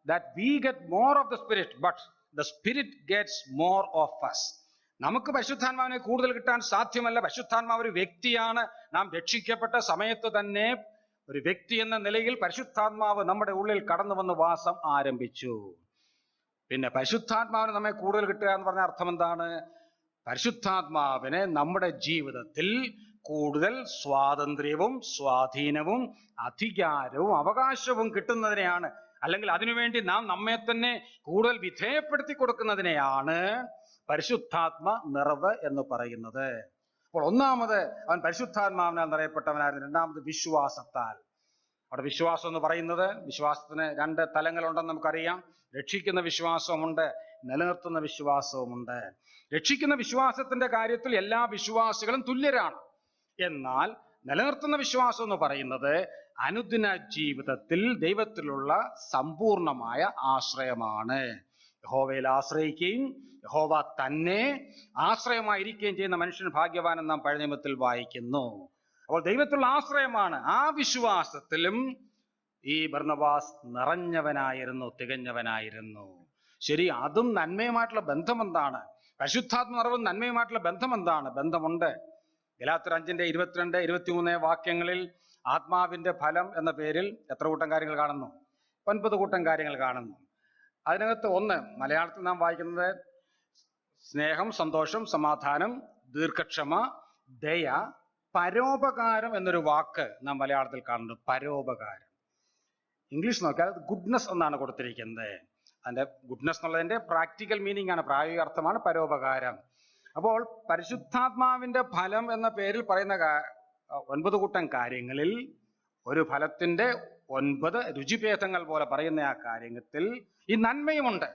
that we get more of the spirit, but the spirit gets more of us. നമുക്ക് പരിശുദ്ധാത്മാവിനെ കൂടുതൽ കിട്ടാൻ സാധ്യമല്ല. പരിശുദ്ധാത്മാവ് ഒരു വ്യക്തിയാണ്. നാം രക്ഷിക്കപ്പെട്ട സമയത്ത് തന്നെ ഒരു വ്യക്തി എന്ന നിലയിൽ പരിശുദ്ധാത്മാവ് നമ്മുടെ ഉള്ളിൽ കടന്നു വന്ന് വാസം ആരംഭിച്ചു. പിന്നെ പരിശുദ്ധാത്മാവിന് നമ്മെ കൂടുതൽ കിട്ടുക എന്ന് പറഞ്ഞ അർത്ഥം എന്താണ്? പരിശുദ്ധാത്മാവിനെ നമ്മുടെ ജീവിതത്തിൽ കൂടുതൽ സ്വാതന്ത്ര്യവും സ്വാധീനവും അധികാരവും അവകാശവും കിട്ടുന്നതിനെയാണ്, അല്ലെങ്കിൽ അതിനുവേണ്ടി നാം നമ്മെ തന്നെ കൂടുതൽ വിധേയപ്പെടുത്തി കൊടുക്കുന്നതിനെയാണ് പരിശുദ്ധാത്മ നിറവ് എന്ന് പറയുന്നത്. അപ്പോൾ ഒന്നാമത് അവൻ പരിശുദ്ധാത്മാവിനാൽ നിറയപ്പെട്ടവനായിരുന്നു. രണ്ടാമത് വിശ്വാസത്താൽ. അവിടെ വിശ്വാസം എന്ന് പറയുന്നത്, വിശ്വാസത്തിന് രണ്ട് തലങ്ങളുണ്ടെന്ന് നമുക്കറിയാം. രക്ഷിക്കുന്ന വിശ്വാസവുമുണ്ട്, നിലനിർത്തുന്ന വിശ്വാസവുമുണ്ട്. രക്ഷിക്കുന്ന വിശ്വാസത്തിന്റെ കാര്യത്തിൽ എല്ലാ വിശ്വാസികളും തുല്യരാണ്. എന്നാൽ നിലനിർത്തുന്ന വിശ്വാസം എന്ന് പറയുന്നത് അനുദിന ജീവിതത്തിൽ ദൈവത്തിലുള്ള സമ്പൂർണമായ ആശ്രയമാണ്. യഹോവയിൽ ആശ്രയിക്കുകയും യഹോവ തന്നെ ആശ്രയമായിരിക്കുകയും ചെയ്യുന്ന മനുഷ്യൻ ഭാഗ്യവാൻ എന്ന് നാം പഴയ നിയമത്തിൽ വായിക്കുന്നു. അപ്പോൾ ദൈവത്തിലുള്ള ആശ്രയമാണ്. ആ വിശ്വാസത്തിലും ഈ ബർന്നബാസ് നിറഞ്ഞവനായിരുന്നു, തികഞ്ഞവനായിരുന്നു. ശരി, അതും നന്മയുമായിട്ടുള്ള ബന്ധം എന്താണ്? പരിശുദ്ധാത്മ നിറവും നന്മയുമായിട്ടുള്ള ബന്ധം എന്താണ്? ബന്ധമുണ്ട്. ഗലാത്യർ 5:22, 23 വാക്യങ്ങളിൽ ആത്മാവിന്റെ ഫലം എന്ന പേരിൽ എത്ര കൂട്ടം കാര്യങ്ങൾ കാണുന്നു? 9 കൂട്ടം കാര്യങ്ങൾ കാണുന്നു. അതിനകത്ത് ഒന്ന് മലയാളത്തിൽ നാം വായിക്കുന്നത് സ്നേഹം, സന്തോഷം, സമാധാനം, ദീർഘക്ഷമ, ദയ, പരോപകാരം എന്നൊരു വാക്ക് നാം മലയാളത്തിൽ കാണുന്നു. പരോപകാരം. ഇംഗ്ലീഷ് നോക്കിയാൽ ഗുഡ്നസ് എന്നാണ് കൊടുത്തിരിക്കുന്നത്. അതിന്റെ ഗുഡ്നസ് എന്നുള്ളതിന്റെ പ്രാക്ടിക്കൽ മീനിങ് ആണ്, പ്രായോഗിക അർത്ഥമാണ് പരോപകാരം. അപ്പോൾ പരിശുദ്ധാത്മാവിന്റെ ഫലം എന്ന പേരിൽ പറയുന്ന 9 കൂട്ടം കാര്യങ്ങളിൽ ഒരു ഫലത്തിന്റെ 9 രുചിഭേദങ്ങൾ പോലെ പറയുന്ന ആ കാര്യത്തിൽ ഈ നന്മയുമുണ്ട്.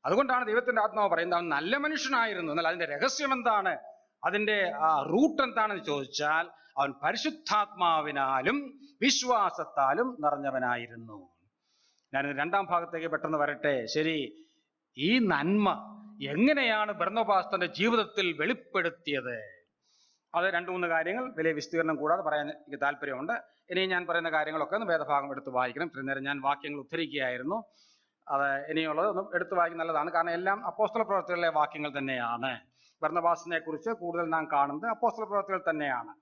അതുകൊണ്ടാണ് ദൈവത്തിന്റെ ആത്മാവ് പറയുന്നത് അവൻ നല്ല മനുഷ്യനായിരുന്നു. എന്നാൽ അതിന്റെ രഹസ്യം എന്താണ്? അതിന്റെ റൂട്ട് എന്താണെന്ന് ചോദിച്ചാൽ അവൻ പരിശുദ്ധാത്മാവിനാലും വിശ്വാസത്താലും നിറഞ്ഞവനായിരുന്നു. ഞാൻ രണ്ടാം ഭാഗത്തേക്ക് പെട്ടെന്ന് വരട്ടെ. ശരി, ഈ നന്മ എങ്ങനെയാണ് ബർന്നബാസ് തന്റെ ജീവിതത്തിൽ വെളിപ്പെടുത്തിയത്? അത് 2-3 കാര്യങ്ങൾ വലിയ വിസ്തീർണം കൂടാതെ പറയാൻ എനിക്ക് താല്പര്യമുണ്ട്. ഇനി ഞാൻ പറയുന്ന കാര്യങ്ങളൊക്കെ ഒന്ന് വേദഭാഗം എടുത്ത് വായിക്കണം. ഇത്രയും നേരം ഞാൻ വാക്യങ്ങൾ ഉദ്ധരിക്കുകയായിരുന്നു. അത് ഇനിയുള്ളത് ഒന്ന് എടുത്ത് വായിക്കുന്നത് നല്ലതാണ്. കാരണം എല്ലാം അപ്പോസ്തല പ്രവൃത്തികളിലെ വാക്യങ്ങൾ തന്നെയാണ്. ബർന്നബാസിനെ കുറിച്ച് കൂടുതൽ നാം കാണുന്നത് അപ്പോസ്തല പ്രവൃത്തികൾ തന്നെയാണ്.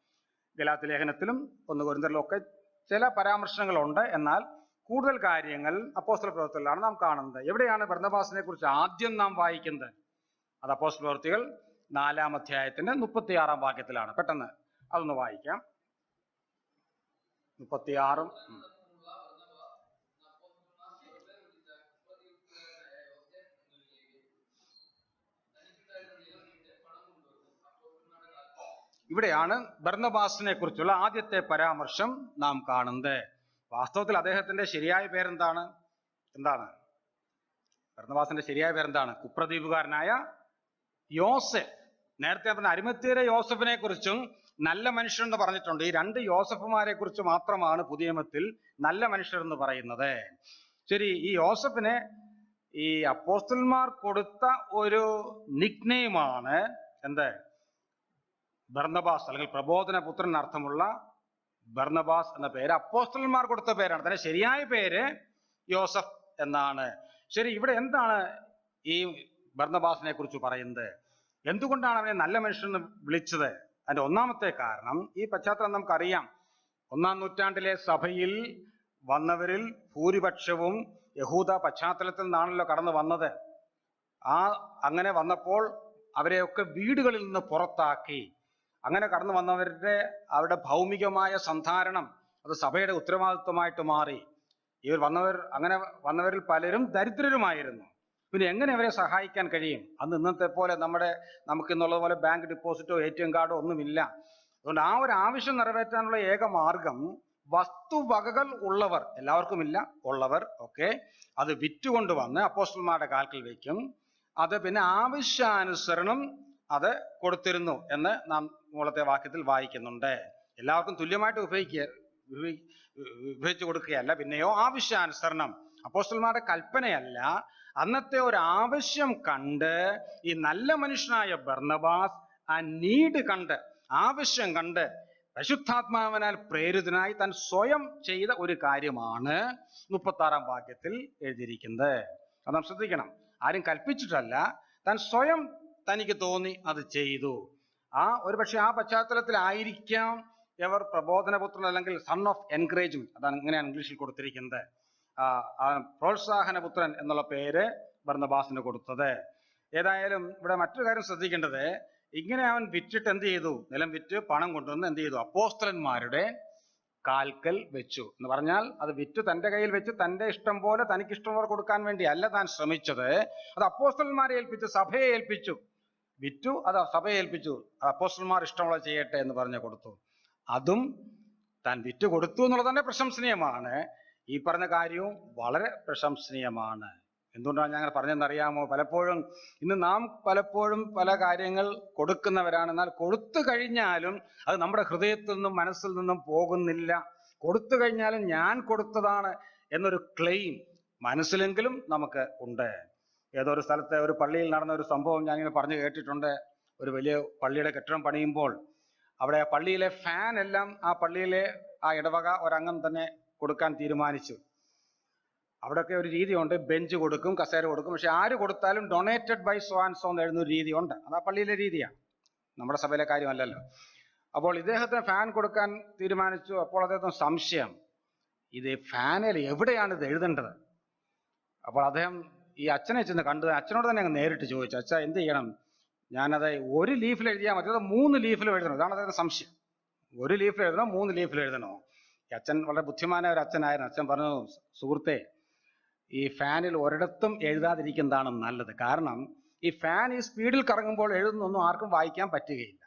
ഗലാത്യ ലേഖനത്തിലും 1 കൊരിന്ത്യരിലും ഒക്കെ ചില പരാമർശങ്ങളുണ്ട്. എന്നാൽ കൂടുതൽ കാര്യങ്ങൾ അപ്പോസ്തല പ്രവൃത്തികളിലാണ് നാം കാണുന്നത്. എവിടെയാണ് ബർന്നബാസിനെ കുറിച്ച് ആദ്യം നാം വായിക്കുന്നത്? അത് അപ്പോസ്തല പ്രവൃത്തികൾ 4-ാം അധ്യായത്തിന്റെ 36-ാം വാക്യത്തിലാണ്. പെട്ടെന്ന് അതൊന്ന് വായിക്കാം. 36. ഇവിടെയാണ് ബർന്നബാസിനെ കുറിച്ചുള്ള ആദ്യത്തെ പരാമർശം നാം കാണുന്നത്. വാസ്തവത്തിൽ അദ്ദേഹത്തിന്റെ ശരിയായ പേരെന്താണ്? ബർന്നബാസിന്റെ ശരിയായ പേരെന്താണ്? കുപ്രദ്വീപുകാരനായ യോസെഫ്. നേരത്തെ പറഞ്ഞ അരിമത്യയിലെ യോസഫിനെ കുറിച്ചും നല്ല മനുഷ്യർ എന്ന് പറഞ്ഞിട്ടുണ്ട്. ഈ 2 യോസഫുമാരെ കുറിച്ച് മാത്രമാണ് പുതിയ നിയമത്തിൽ നല്ല മനുഷ്യർ എന്ന് പറയുന്നത്. ശരി, ഈ യോസഫിനെ ഈ അപ്പോസ്തലന്മാർ കൊടുത്ത ഒരു നിക്നെയിമാണ് എന്ത്? ബർന്നബാസ്, അല്ലെങ്കിൽ പ്രബോധന പുത്രൻ അർത്ഥമുള്ള ബർന്നബാസ് എന്ന പേര് അപ്പോസ്തലന്മാർ കൊടുത്ത പേരാണ്. തന്നെ ശരിയായ പേര് യോസഫ് എന്നാണ്. ശരി, ഇവിടെ എന്താണ് ഈ ബർന്നബാസിനെ കുറിച്ച് പറയുന്നത്? എന്തുകൊണ്ടാണ് അവനെ നല്ല മനുഷ്യൻ എന്ന് വിളിച്ചത്? അതിന്റെ ഒന്നാമത്തെ കാരണം ഈ പശ്ചാത്തലം നമുക്കറിയാം. 1-ാം നൂറ്റാണ്ടിലെ സഭയിൽ വന്നവരിൽ ഭൂരിപക്ഷവും യഹൂദ പശ്ചാത്തലത്തിൽ നിന്നാണല്ലോ കടന്നു വന്നത്. അങ്ങനെ വന്നപ്പോൾ അവരെയൊക്കെ വീടുകളിൽ നിന്ന് പുറത്താക്കി. അങ്ങനെ കടന്നു അവരുടെ ഭൗമികമായ സന്ധാരണം അത് സഭയുടെ ഉത്തരവാദിത്വമായിട്ട് മാറി. അങ്ങനെ വന്നവരിൽ പലരും ദരിദ്രരുമായിരുന്നു. പിന്നെ എങ്ങനെ അവരെ സഹായിക്കാൻ കഴിയും? അന്ന് ഇന്നത്തെ പോലെ നമുക്ക് ഇന്നുള്ളത് പോലെ ബാങ്ക് ഡിപ്പോസിറ്റോ ATM കാർഡോ ഒന്നുമില്ല. അതുകൊണ്ട് ആ ഒരു ആവശ്യം നിറവേറ്റാനുള്ള ഏക മാർഗം വസ്തുവകകൾ ഉള്ളവർ, എല്ലാവർക്കും ഇല്ല, ഉള്ളവർ ഒക്കെ അത് വിറ്റുകൊണ്ടുവന്ന് അപ്പോസ്തലന്മാരുടെ കാൽക്കൽ വയ്ക്കും. അത് പിന്നെ ആവശ്യാനുസരണം അത് കൊടുത്തിരുന്നു എന്ന് നാം മൂലത്തെ വാക്യത്തിൽ വായിക്കുന്നുണ്ട്. എല്ലാവർക്കും തുല്യമായിട്ട് വിഭജിച്ചു കൊടുക്കുകയല്ല, പിന്നെയോ ആവശ്യാനുസരണം. അപ്പോസ്തലന്മാരുടെ കൽപ്പനയല്ല, അന്നത്തെ ഒരു ആവശ്യം കണ്ട് ഈ നല്ല മനുഷ്യനായ ബർന്നബാസ് ആ നീഡ് കണ്ട്, ആവശ്യം കണ്ട് പരിശുദ്ധാത്മാവിനാൽ പ്രേരിതനായി താൻ സ്വയം ചെയ്ത ഒരു കാര്യമാണ് 36-ാം വാക്യത്തിൽ എഴുതിയിരിക്കുന്നത്. അത് നാം ശ്രദ്ധിക്കണം. ആരും കൽപ്പിച്ചിട്ടല്ല, താൻ സ്വയം തനിക്ക് തോന്നി അത് ചെയ്തു. ഒരുപക്ഷെ ആ പശ്ചാത്തലത്തിലായിരിക്കാം ഇവർ പ്രബോധനപുത്രൻ അല്ലെങ്കിൽ സൺ ഓഫ് എൻകറേജ്മെന്റ്, അതാണ് ഇങ്ങനെയാണ് ഇംഗ്ലീഷിൽ കൊടുത്തിരിക്കുന്നത്. പ്രോത്സാഹനപുത്രൻ എന്നുള്ള പേര് ബർന്നബാസിന് കൊടുത്തത്. ഏതായാലും ഇവിടെ മറ്റൊരു കാര്യം ശ്രദ്ധിക്കേണ്ടത്, ഇങ്ങനെ അവൻ വിറ്റിട്ട് എന്ത് ചെയ്തു? നിലം വിറ്റ് പണം കൊണ്ടുവന്ന് എന്ത് ചെയ്തു? അപ്പോസ്തലന്മാരുടെ കാൽക്കൽ വെച്ചു. എന്ന് പറഞ്ഞാൽ അത് വിറ്റ് തന്റെ കയ്യിൽ വെച്ച് തന്റെ ഇഷ്ടം പോലെ തനിക്ക് ഇഷ്ടം പോലെ കൊടുക്കാൻ വേണ്ടി അല്ല താൻ ശ്രമിച്ചത്. അത് അപ്പോസ്തലന്മാരെ ഏൽപ്പിച്ചു, സഭയെ ഏൽപ്പിച്ചു. വിറ്റു, അത് സഭയെ ഏൽപ്പിച്ചു. അപ്പോസ്തലന്മാർ ഇഷ്ടമുള്ള ചെയ്യട്ടെ എന്ന് പറഞ്ഞ് കൊടുത്തു. അതും താൻ വിറ്റ് കൊടുത്തു എന്നുള്ളത് തന്നെ പ്രശംസനീയമാണ്. ഈ പറഞ്ഞ കാര്യവും വളരെ പ്രശംസനീയമാണ്. എന്തുകൊണ്ടാണ് ഞാൻ അങ്ങനെ പറഞ്ഞതെന്നറിയാമോ? പലപ്പോഴും ഇന്ന് നാം പലപ്പോഴും പല കാര്യങ്ങൾ കൊടുക്കുന്നവരാണ്. എന്നാൽ കൊടുത്തു കഴിഞ്ഞാലും അത് നമ്മുടെ ഹൃദയത്തിൽ നിന്നും മനസ്സിൽ നിന്നും പോകുന്നില്ല. കൊടുത്തു കഴിഞ്ഞാലും ഞാൻ കൊടുത്തതാണ് എന്നൊരു ക്ലെയിം മനസ്സിലെങ്കിലും നമുക്ക് ഉണ്ട്. ഏതോ ഒരു സ്ഥലത്തെ ഒരു പള്ളിയിൽ നടന്ന ഒരു സംഭവം ഞാനിങ്ങനെ പറഞ്ഞു കേട്ടിട്ടുണ്ട്. ഒരു വലിയ പള്ളിയുടെ കെട്ടിടം പണിയുമ്പോൾ അവിടെ പള്ളിയിലെ ഫാൻ എല്ലാം ആ പള്ളിയിലെ ആ ഇടവക ഒരംഗം തന്നെ കൊടുക്കാൻ തീരുമാനിച്ചു. അവിടെയൊക്കെ ഒരു രീതിയുണ്ട്, ബെഞ്ച് കൊടുക്കും, കസേര കൊടുക്കും. പക്ഷെ ആര് കൊടുത്താലും donated by so and so എന്ന് എഴുതുന്ന ഒരു രീതിയുണ്ട്. അത് ആ പള്ളിയിലെ രീതിയാണ്, നമ്മുടെ സഭയിലെ കാര്യമല്ലല്ലോ. അപ്പോൾ ഇദ്ദേഹത്തിന് ഫാൻ കൊടുക്കാൻ തീരുമാനിച്ചു. അപ്പോൾ അദ്ദേഹത്തിന് സംശയം, ഇത് ഫാനിൽ എവിടെയാണ് ഇത് എഴുതേണ്ടത്? അപ്പോൾ അദ്ദേഹം ഈ അച്ഛനെ ചെന്ന് കണ്ടു. അച്ഛനോട് തന്നെ അങ്ങ് നേരിട്ട് ചോദിച്ചു, അച്ഛാ എന്ത് ചെയ്യണം? ഞാനത് ഒരു ലീഫിൽ എഴുതിയാൽ മതി, അത് 3 ലീഫിൽ എഴുതണം? ഇതാണ് അദ്ദേഹത്തിന്റെ സംശയം. 1 ലീഫിൽ എഴുതണോ 3 ലീഫിൽ എഴുതണോ? ഈ അച്ഛൻ വളരെ ബുദ്ധിമാനായ ഒരു അച്ഛനായിരുന്നു. അച്ഛൻ പറഞ്ഞു, സുഹൃത്തെ, ഈ ഫാനിൽ ഒരിടത്തും എഴുതാതിരിക്കുന്നതാണ് നല്ലത്. കാരണം ഈ ഫാൻ ഈ സ്പീഡിൽ കറങ്ങുമ്പോൾ എഴുതുന്നൊന്നും ആർക്കും വായിക്കാൻ പറ്റുകയില്ല.